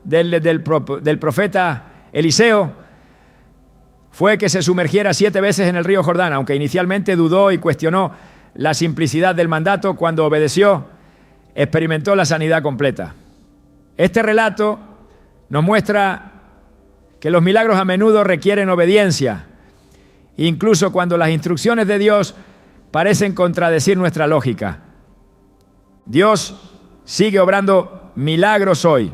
del profeta Eliseo, fue que se sumergiera 7 veces en el río Jordán. Aunque inicialmente dudó y cuestionó la simplicidad del mandato, cuando obedeció, experimentó la sanidad completa. Este relato nos muestra que los milagros a menudo requieren obediencia, incluso cuando las instrucciones de Dios parecen contradecir nuestra lógica. Dios sigue obrando milagros hoy,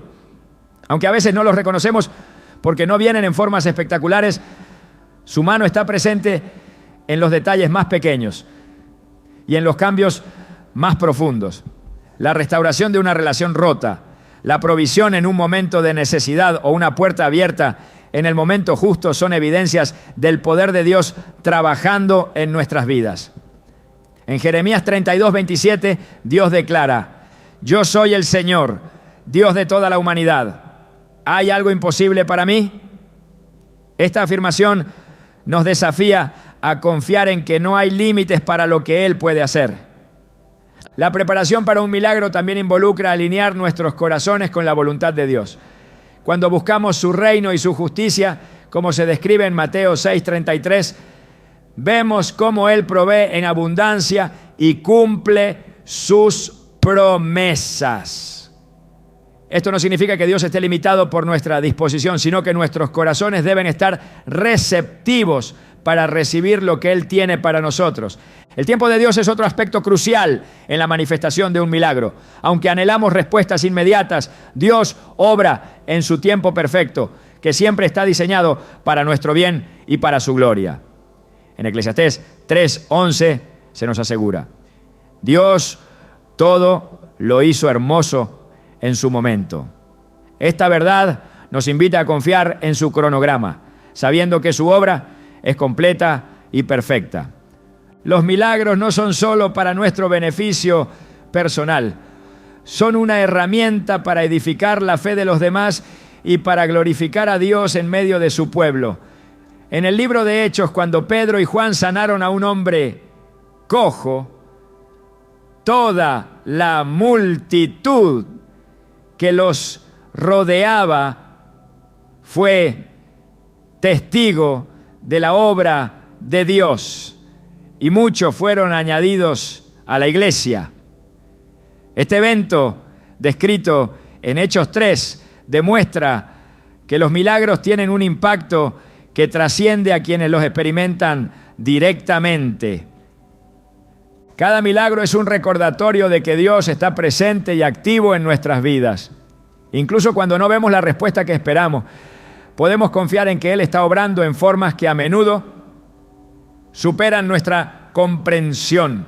aunque a veces no los reconocemos porque no vienen en formas espectaculares. Su mano está presente en los detalles más pequeños y en los cambios más profundos. La restauración de una relación rota, la provisión en un momento de necesidad o una puerta abierta en el momento justo son evidencias del poder de Dios trabajando en nuestras vidas. En Jeremías 32, 27, Dios declara: yo soy el Señor, Dios de toda la humanidad. ¿Hay algo imposible para mí? Esta afirmación nos desafía a confiar en que no hay límites para lo que Él puede hacer. La preparación para un milagro también involucra alinear nuestros corazones con la voluntad de Dios. Cuando buscamos su reino y su justicia, como se describe en Mateo 6:33, vemos cómo Él provee en abundancia y cumple sus promesas. Esto no significa que Dios esté limitado por nuestra disposición, sino que nuestros corazones deben estar receptivos para recibir lo que Él tiene para nosotros. El tiempo de Dios es otro aspecto crucial en la manifestación de un milagro. Aunque anhelamos respuestas inmediatas, Dios obra en su tiempo perfecto, que siempre está diseñado para nuestro bien y para su gloria. En Eclesiastés 3:11 se nos asegura: Dios todo lo hizo hermoso en su momento. Esta verdad nos invita a confiar en su cronograma, sabiendo que su obra es completa y perfecta. Los milagros no son solo para nuestro beneficio personal, son una herramienta para edificar la fe de los demás y para glorificar a Dios en medio de su pueblo. En el libro de Hechos, cuando Pedro y Juan sanaron a un hombre cojo, toda la multitud que los rodeaba fue testigo de la obra de Dios, y muchos fueron añadidos a la iglesia. Este evento, descrito en Hechos 3, demuestra que los milagros tienen un impacto que trasciende a quienes los experimentan directamente. Cada milagro es un recordatorio de que Dios está presente y activo en nuestras vidas. Incluso cuando no vemos la respuesta que esperamos, podemos confiar en que Él está obrando en formas que a menudo superan nuestra comprensión.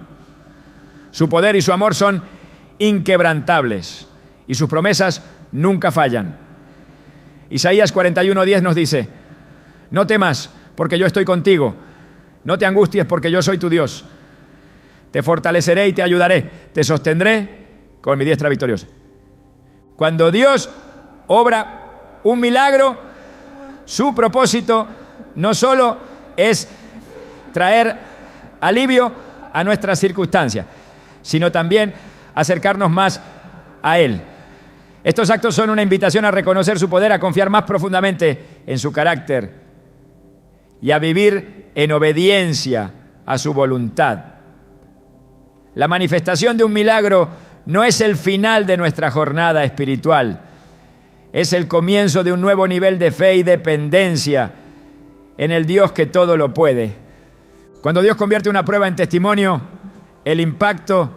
Su poder y su amor son inquebrantables y sus promesas nunca fallan. Isaías 41:10 nos dice: no temas, porque yo estoy contigo. No te angusties, porque yo soy tu Dios. Te fortaleceré y te ayudaré. Te sostendré con mi diestra victoriosa. Cuando Dios obra un milagro, su propósito no solo es traer alivio a nuestras circunstancias, sino también acercarnos más a Él. Estos actos son una invitación a reconocer su poder, a confiar más profundamente en su carácter y a vivir en obediencia a su voluntad. La manifestación de un milagro no es el final de nuestra jornada espiritual, es el comienzo de un nuevo nivel de fe y dependencia en el Dios que todo lo puede. Cuando Dios convierte una prueba en testimonio, el impacto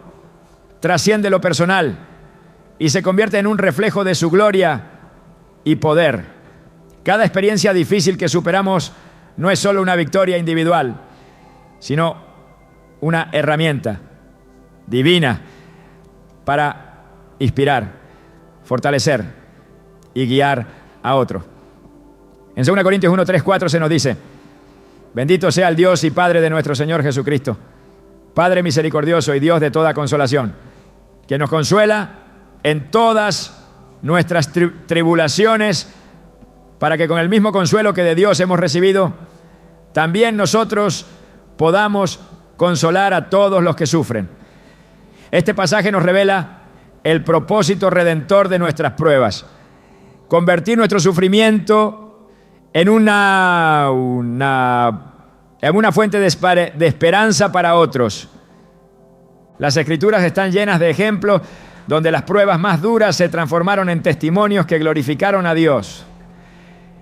trasciende lo personal y se convierte en un reflejo de su gloria y poder. Cada experiencia difícil que superamos no es solo una victoria individual, sino una herramienta divina para inspirar, fortalecer y guiar a otros. En 2 Corintios 1, 3, 4 se nos dice: bendito sea el Dios y Padre de nuestro Señor Jesucristo, Padre misericordioso y Dios de toda consolación, que nos consuela en todas nuestras tribulaciones, para que con el mismo consuelo que de Dios hemos recibido, también nosotros podamos consolar a todos los que sufren. Este pasaje nos revela el propósito redentor de nuestras pruebas: convertir nuestro sufrimiento en una fuente de esperanza para otros. Las Escrituras están llenas de ejemplos donde las pruebas más duras se transformaron en testimonios que glorificaron a Dios.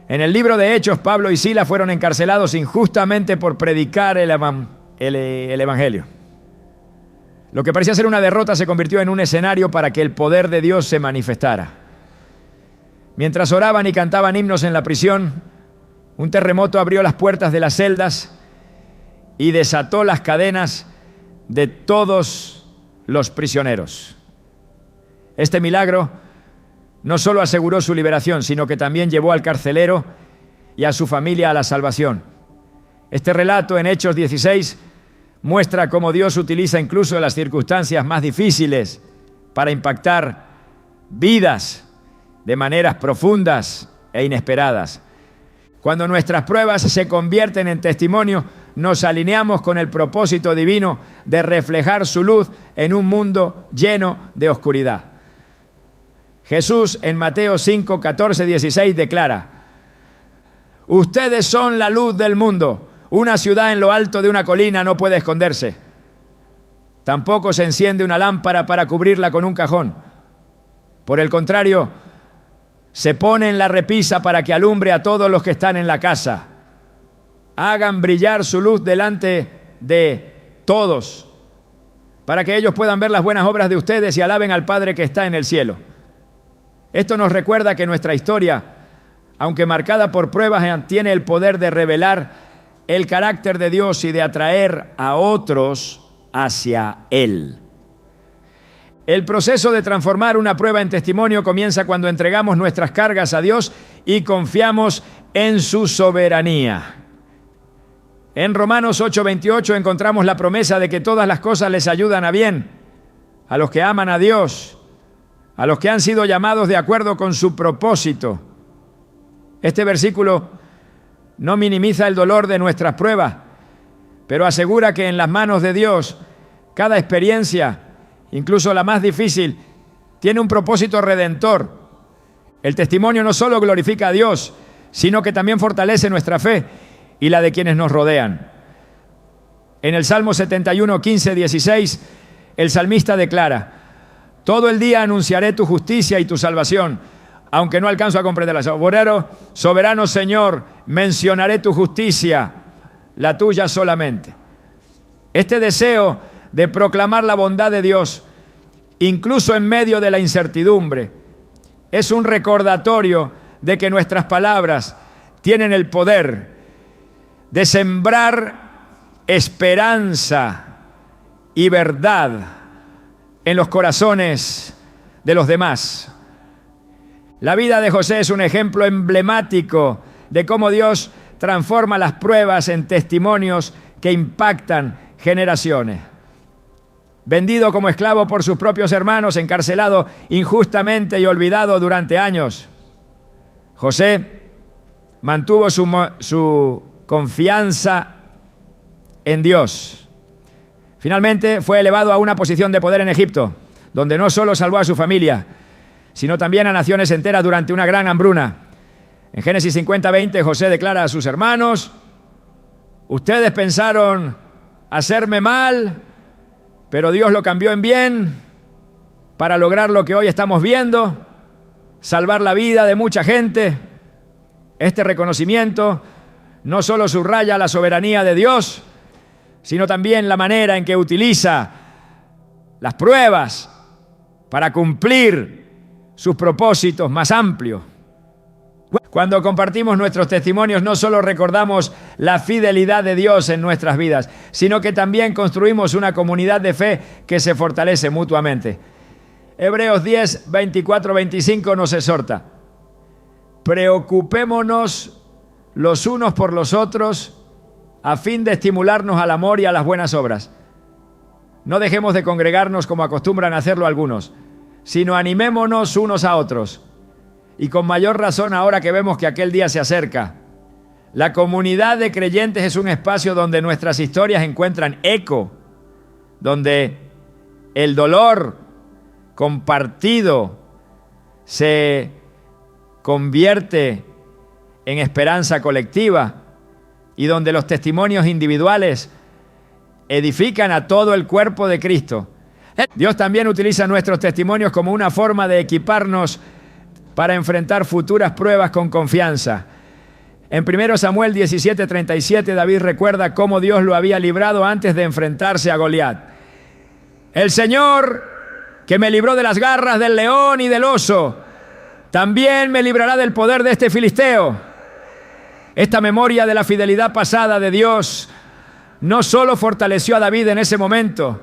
En el libro de Hechos, Pablo y Silas fueron encarcelados injustamente por predicar el Evangelio. Lo que parecía ser una derrota se convirtió en un escenario para que el poder de Dios se manifestara. Mientras oraban y cantaban himnos en la prisión, un terremoto abrió las puertas de las celdas y desató las cadenas de todos los prisioneros. Este milagro no solo aseguró su liberación, sino que también llevó al carcelero y a su familia a la salvación. Este relato en Hechos 16 muestra cómo Dios utiliza incluso las circunstancias más difíciles para impactar vidas de maneras profundas e inesperadas. Cuando nuestras pruebas se convierten en testimonio, nos alineamos con el propósito divino de reflejar su luz en un mundo lleno de oscuridad. Jesús en Mateo 5, 14, 16 declara: ustedes son la luz del mundo. Una ciudad en lo alto de una colina no puede esconderse. Tampoco se enciende una lámpara para cubrirla con un cajón. Por el contrario, se pone en la repisa para que alumbre a todos los que están en la casa. Hagan brillar su luz delante de todos, para que ellos puedan ver las buenas obras de ustedes y alaben al Padre que está en el cielo. Esto nos recuerda que nuestra historia, aunque marcada por pruebas, tiene el poder de revelar el carácter de Dios y de atraer a otros hacia Él. El proceso de transformar una prueba en testimonio comienza cuando entregamos nuestras cargas a Dios y confiamos en su soberanía. En Romanos 8:28 encontramos la promesa de que todas las cosas les ayudan a bien, a los que aman a Dios, a los que han sido llamados de acuerdo con su propósito. Este versículo no minimiza el dolor de nuestras pruebas, pero asegura que en las manos de Dios cada experiencia, incluso la más difícil, tiene un propósito redentor. El testimonio no solo glorifica a Dios, sino que también fortalece nuestra fe y la de quienes nos rodean. En el Salmo 71, 15, 16, el salmista declara: todo el día anunciaré tu justicia y tu salvación, aunque no alcanzo a comprenderla. Soberano Señor, mencionaré tu justicia, la tuya solamente. Este deseo de proclamar la bondad de Dios, incluso en medio de la incertidumbre. Es un recordatorio de que nuestras palabras tienen el poder de sembrar esperanza y verdad en los corazones de los demás. La vida de José es un ejemplo emblemático de cómo Dios transforma las pruebas en testimonios que impactan generaciones. Vendido como esclavo por sus propios hermanos, encarcelado injustamente y olvidado durante años, José mantuvo su confianza en Dios. Finalmente fue elevado a una posición de poder en Egipto, donde no solo salvó a su familia, sino también a naciones enteras durante una gran hambruna. En Génesis 50:20, José declara a sus hermanos: ustedes pensaron hacerme mal, pero Dios lo cambió en bien para lograr lo que hoy estamos viendo, salvar la vida de mucha gente. Este reconocimiento no solo subraya la soberanía de Dios, sino también la manera en que utiliza las pruebas para cumplir sus propósitos más amplios. Cuando compartimos nuestros testimonios, no solo recordamos la fidelidad de Dios en nuestras vidas, sino que también construimos una comunidad de fe que se fortalece mutuamente. Hebreos 10, 24, 25 nos exhorta: preocupémonos los unos por los otros a fin de estimularnos al amor y a las buenas obras. No dejemos de congregarnos como acostumbran a hacerlo algunos, sino animémonos unos a otros. Y con mayor razón ahora que vemos que aquel día se acerca. La comunidad de creyentes es un espacio donde nuestras historias encuentran eco, donde el dolor compartido se convierte en esperanza colectiva y donde los testimonios individuales edifican a todo el cuerpo de Cristo. Dios también utiliza nuestros testimonios como una forma de equiparnos para enfrentar futuras pruebas con confianza. En 1 Samuel 17:37, David recuerda cómo Dios lo había librado antes de enfrentarse a Goliat. El Señor, que me libró de las garras del león y del oso, también me librará del poder de este filisteo. Esta memoria de la fidelidad pasada de Dios no solo fortaleció a David en ese momento,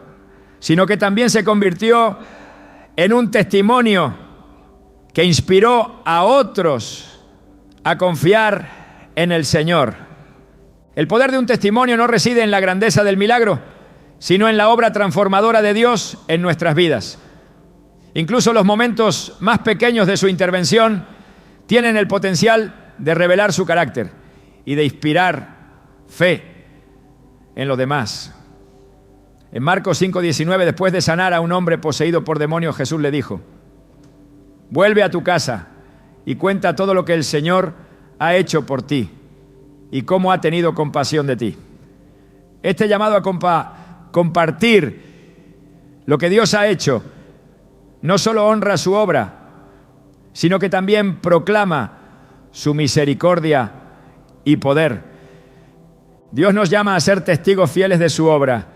sino que también se convirtió en un testimonio que inspiró a otros a confiar en el Señor. El poder de un testimonio no reside en la grandeza del milagro, sino en la obra transformadora de Dios en nuestras vidas. Incluso los momentos más pequeños de su intervención tienen el potencial de revelar su carácter y de inspirar fe en los demás. En Marcos 5:19, después de sanar a un hombre poseído por demonios, Jesús le dijo: vuelve a tu casa y cuenta todo lo que el Señor ha hecho por ti y cómo ha tenido compasión de ti. Este llamado a compartir lo que Dios ha hecho no solo honra su obra, sino que también proclama su misericordia y poder. Dios nos llama a ser testigos fieles de su obra,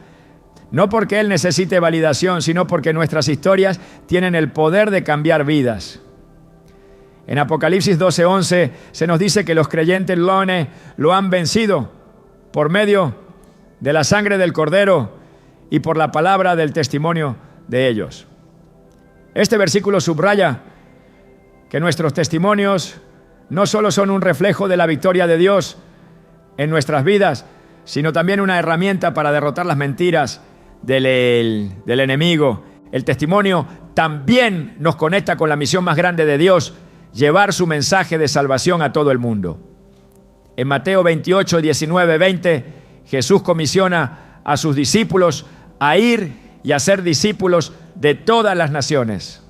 no porque Él necesite validación, sino porque nuestras historias tienen el poder de cambiar vidas. En Apocalipsis 12:11 se nos dice que los creyentes lo han vencido por medio de la sangre del Cordero y por la palabra del testimonio de ellos. Este versículo subraya que nuestros testimonios no solo son un reflejo de la victoria de Dios en nuestras vidas, sino también una herramienta para derrotar las mentiras del enemigo. El testimonio también nos conecta con la misión más grande de Dios: llevar su mensaje de salvación a todo el mundo. En Mateo 28, 19, 20, Jesús comisiona a sus discípulos a ir y a ser discípulos de todas las naciones.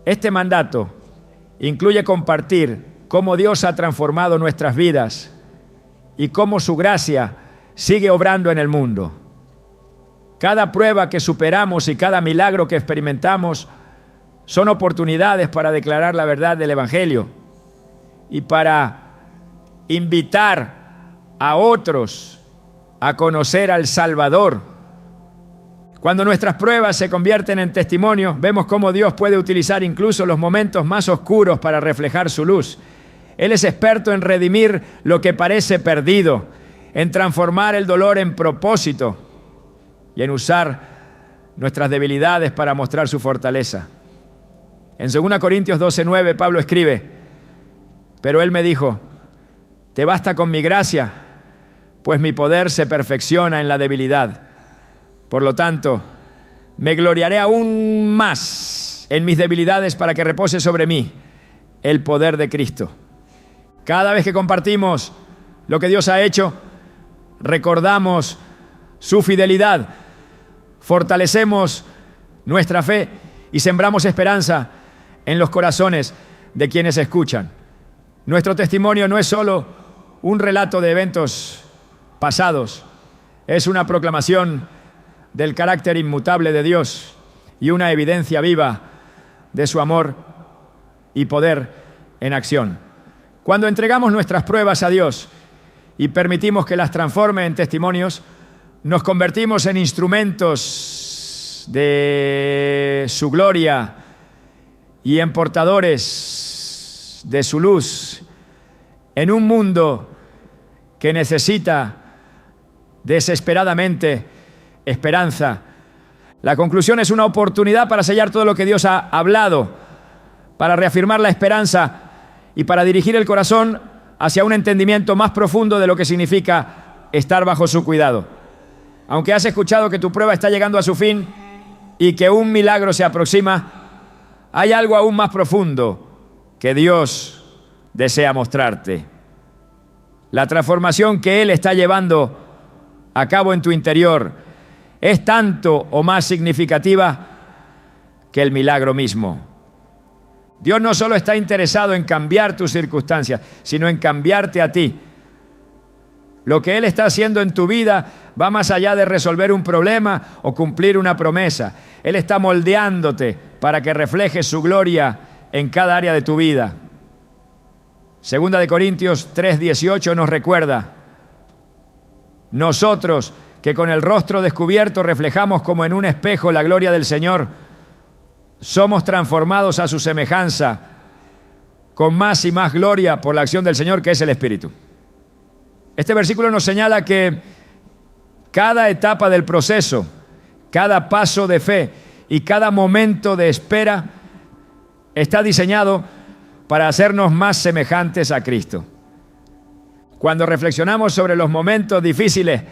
Este mandato incluye compartir cómo Dios ha transformado nuestras vidas y cómo su gracia sigue obrando en el mundo. Cada prueba que superamos y cada milagro que experimentamos son oportunidades para declarar la verdad del Evangelio y para invitar a otros a conocer al Salvador Cuando nuestras pruebas se convierten en testimonios, vemos cómo Dios puede utilizar incluso los momentos más oscuros para reflejar su luz. Él es experto en redimir lo que parece perdido, en transformar el dolor en propósito y en usar nuestras debilidades para mostrar su fortaleza. En 2 Corintios 12:9, Pablo escribe: pero Él me dijo, te basta con mi gracia, pues mi poder se perfecciona en la debilidad. Por lo tanto, me gloriaré aún más en mis debilidades para que repose sobre mí el poder de Cristo. Cada vez que compartimos lo que Dios ha hecho, recordamos su fidelidad, fortalecemos nuestra fe y sembramos esperanza en los corazones de quienes escuchan. Nuestro testimonio no es solo un relato de eventos pasados, es una proclamación del carácter inmutable de Dios y una evidencia viva de su amor y poder en acción. Cuando entregamos nuestras pruebas a Dios y permitimos que las transforme en testimonios, nos convertimos en instrumentos de su gloria y en portadores de su luz en un mundo que necesita desesperadamente esperanza. La conclusión es una oportunidad para sellar todo lo que Dios ha hablado, para reafirmar la esperanza y para dirigir el corazón hacia un entendimiento más profundo de lo que significa estar bajo su cuidado. Aunque has escuchado que tu prueba está llegando a su fin y que un milagro se aproxima, hay algo aún más profundo que Dios desea mostrarte. La transformación que Él está llevando a cabo en tu interior es tanto o más significativa que el milagro mismo. Dios no solo está interesado en cambiar tus circunstancias, sino en cambiarte a ti. Lo que Él está haciendo en tu vida va más allá de resolver un problema o cumplir una promesa. Él está moldeándote para que reflejes su gloria en cada área de tu vida. 2 Corintios 3:18 nos recuerda: nosotros que con el rostro descubierto reflejamos como en un espejo la gloria del Señor, somos transformados a su semejanza con más y más gloria por la acción del Señor, que es el Espíritu. Este versículo nos señala que cada etapa del proceso, cada paso de fe y cada momento de espera está diseñado para hacernos más semejantes a Cristo. Cuando reflexionamos sobre los momentos difíciles,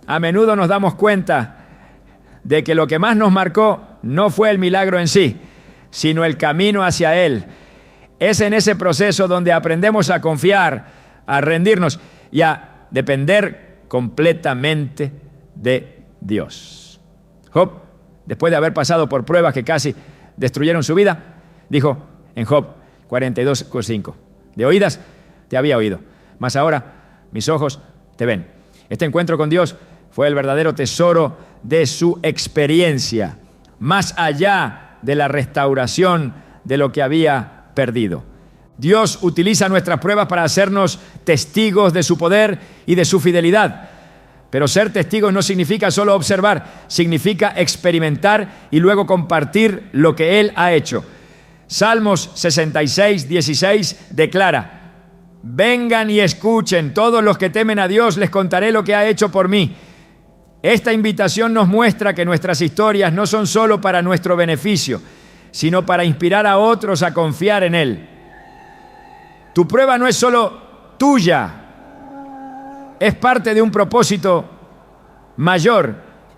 a menudo nos damos cuenta de que lo que más nos marcó no fue el milagro en sí, sino el camino hacia Él. Es en ese proceso donde aprendemos a confiar, a rendirnos y a depender completamente de Dios. Job, después de haber pasado por pruebas que casi destruyeron su vida, dijo en Job 42:5, de oídas te había oído, mas ahora mis ojos te ven. Este encuentro con Dios fue el verdadero tesoro de su experiencia, más allá de la restauración de lo que había perdido. Dios utiliza nuestras pruebas para hacernos testigos de su poder y de su fidelidad. Pero ser testigos no significa solo observar, significa experimentar y luego compartir lo que Él ha hecho. Salmos 66:16 declara: vengan y escuchen, todos los que temen a Dios, les contaré lo que ha hecho por mí. Esta invitación nos muestra que nuestras historias no son solo para nuestro beneficio, sino para inspirar a otros a confiar en Él. Tu prueba no es solo tuya, es parte de un propósito mayor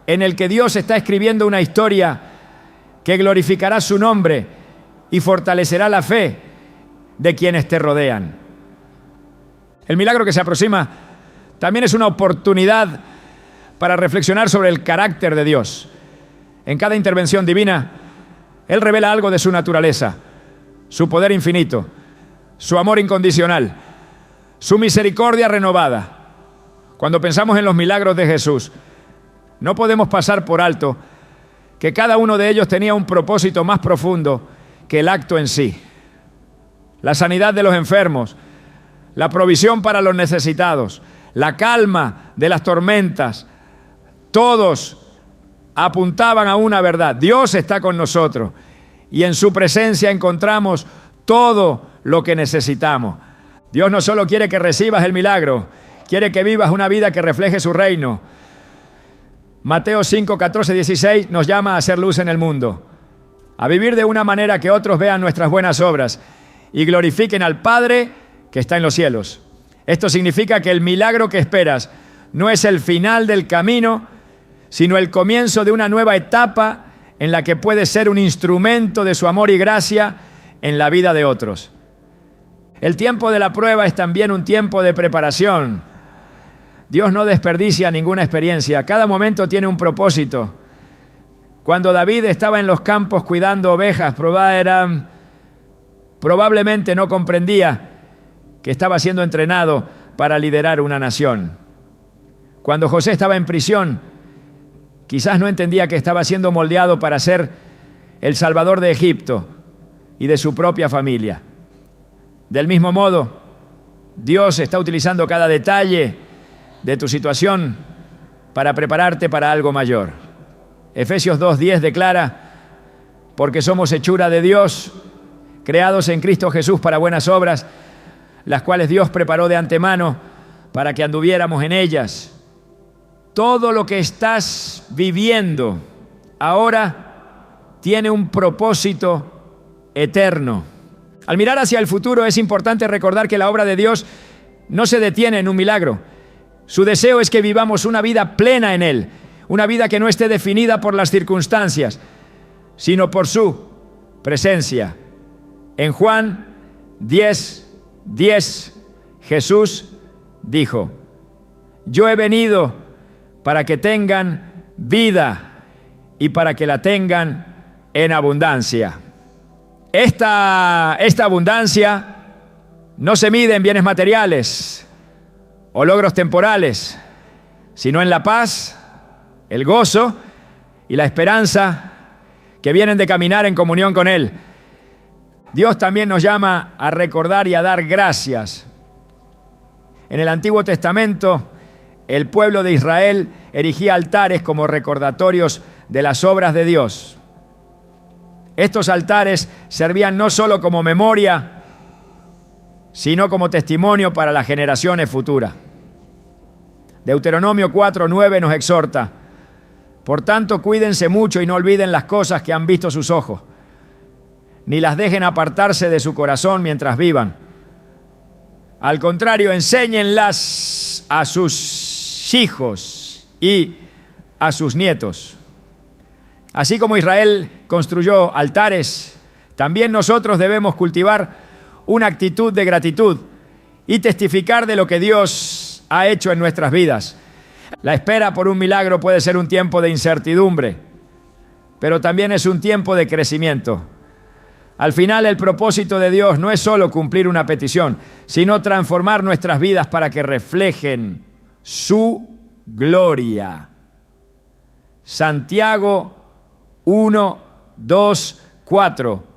en el que Dios está escribiendo una historia que glorificará su nombre y fortalecerá la fe de quienes te rodean. El milagro que se aproxima también es una oportunidad para reflexionar sobre el carácter de Dios. En cada intervención divina, Él revela algo de su naturaleza, su poder infinito, su amor incondicional, su misericordia renovada. Cuando pensamos en los milagros de Jesús, no podemos pasar por alto que cada uno de ellos tenía un propósito más profundo que el acto en sí. La sanidad de los enfermos, la provisión para los necesitados, la calma de las tormentas, todos apuntaban a una verdad: Dios está con nosotros y en su presencia encontramos todo lo que necesitamos. Dios no solo quiere que recibas el milagro, quiere que vivas una vida que refleje su reino. Mateo 5, 14, 16 nos llama a hacer luz en el mundo, a vivir de una manera que otros vean nuestras buenas obras y glorifiquen al Padre que está en los cielos. Esto significa que el milagro que esperas no es el final del camino, sino el comienzo de una nueva etapa en la que puedes ser un instrumento de su amor y gracia en la vida de otros. El tiempo de la prueba es también un tiempo de preparación. Dios no desperdicia ninguna experiencia. Cada momento tiene un propósito. Cuando David estaba en los campos cuidando ovejas, probablemente no comprendía que estaba siendo entrenado para liderar una nación. Cuando José estaba en prisión, quizás no entendía que estaba siendo moldeado para ser el salvador de Egipto y de su propia familia. Del mismo modo, Dios está utilizando cada detalle de tu situación para prepararte para algo mayor. Efesios 2:10 declara: porque somos hechura de Dios, creados en Cristo Jesús para buenas obras, las cuales Dios preparó de antemano para que anduviéramos en ellas. Todo lo que estás viviendo ahora tiene un propósito eterno. Al mirar hacia el futuro es importante recordar que la obra de Dios no se detiene en un milagro. Su deseo es que vivamos una vida plena en Él, una vida que no esté definida por las circunstancias, sino por su presencia. En Juan 10:10, Jesús dijo: yo he venido para que tengan vida y para que la tengan en abundancia. Esta abundancia no se mide en bienes materiales o logros temporales, sino en la paz, el gozo y la esperanza que vienen de caminar en comunión con Él. Dios también nos llama a recordar y a dar gracias. En el Antiguo Testamento, el pueblo de Israel erigía altares como recordatorios de las obras de Dios. Estos altares servían no solo como memoria, sino como testimonio para las generaciones futuras. Deuteronomio 4:9 nos exhorta: por tanto, cuídense mucho y no olviden las cosas que han visto sus ojos, ni las dejen apartarse de su corazón mientras vivan. Al contrario, enséñenlas a sus hijos y a sus nietos. Así como Israel construyó altares, también nosotros debemos cultivar una actitud de gratitud y testificar de lo que Dios ha hecho en nuestras vidas. La espera por un milagro puede ser un tiempo de incertidumbre, pero también es un tiempo de crecimiento. Al final, el propósito de Dios no es solo cumplir una petición, sino transformar nuestras vidas para que reflejen su gloria. Santiago 1, 2, 4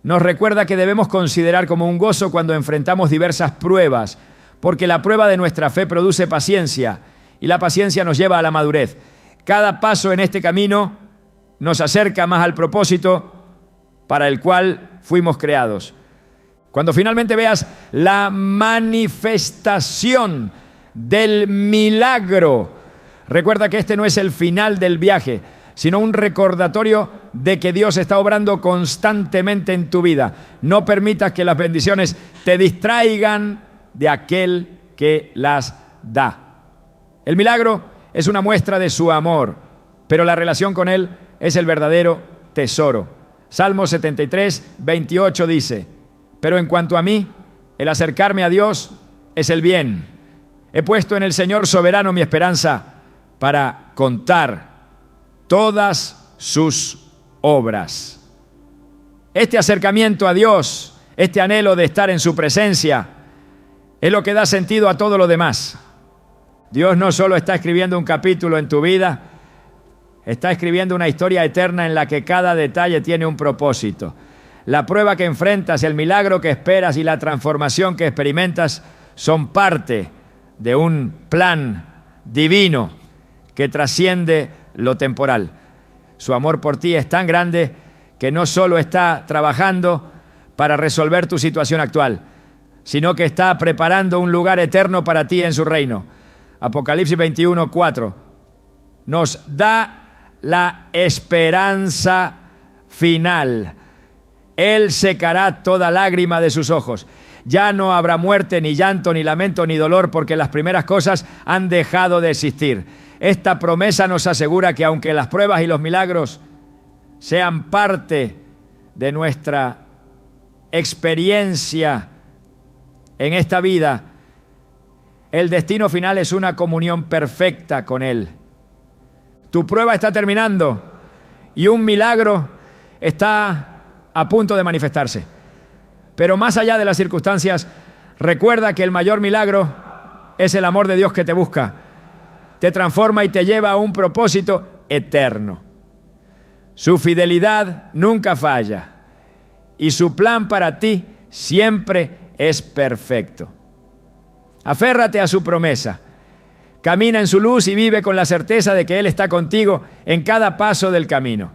nos recuerda que debemos considerar como un gozo cuando enfrentamos diversas pruebas, porque la prueba de nuestra fe produce paciencia y la paciencia nos lleva a la madurez. Cada paso en este camino nos acerca más al propósito para el cual fuimos creados. Cuando finalmente veas la manifestación del milagro, recuerda que este no es el final del viaje, sino un recordatorio de que Dios está obrando constantemente en tu vida. No permitas que las bendiciones te distraigan de aquel que las da. El milagro es una muestra de su amor, pero la relación con Él es el verdadero tesoro. Salmo 73, 28 dice: pero en cuanto a mí, el acercarme a Dios es el bien. He puesto en el Señor soberano mi esperanza para contar todas sus obras. Este acercamiento a Dios, este anhelo de estar en su presencia, es lo que da sentido a todo lo demás. Dios no solo está escribiendo un capítulo en tu vida, está escribiendo una historia eterna en la que cada detalle tiene un propósito. La prueba que enfrentas, el milagro que esperas y la transformación que experimentas son parte de un plan divino que trasciende lo temporal. Su amor por ti es tan grande que no solo está trabajando para resolver tu situación actual, sino que está preparando un lugar eterno para ti en su reino. Apocalipsis 21:4 nos da la esperanza final. Él secará toda lágrima de sus ojos. Ya no habrá muerte, ni llanto, ni lamento, ni dolor, porque las primeras cosas han dejado de existir. Esta promesa nos asegura que aunque las pruebas y los milagros sean parte de nuestra experiencia en esta vida, el destino final es una comunión perfecta con Él. Tu prueba está terminando y un milagro está a punto de manifestarse. Pero más allá de las circunstancias, recuerda que el mayor milagro es el amor de Dios que te busca, te transforma y te lleva a un propósito eterno. Su fidelidad nunca falla y su plan para ti siempre es perfecto. Aférrate a su promesa, camina en su luz y vive con la certeza de que Él está contigo en cada paso del camino.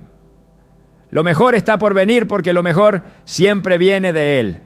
Lo mejor está por venir porque lo mejor siempre viene de Él.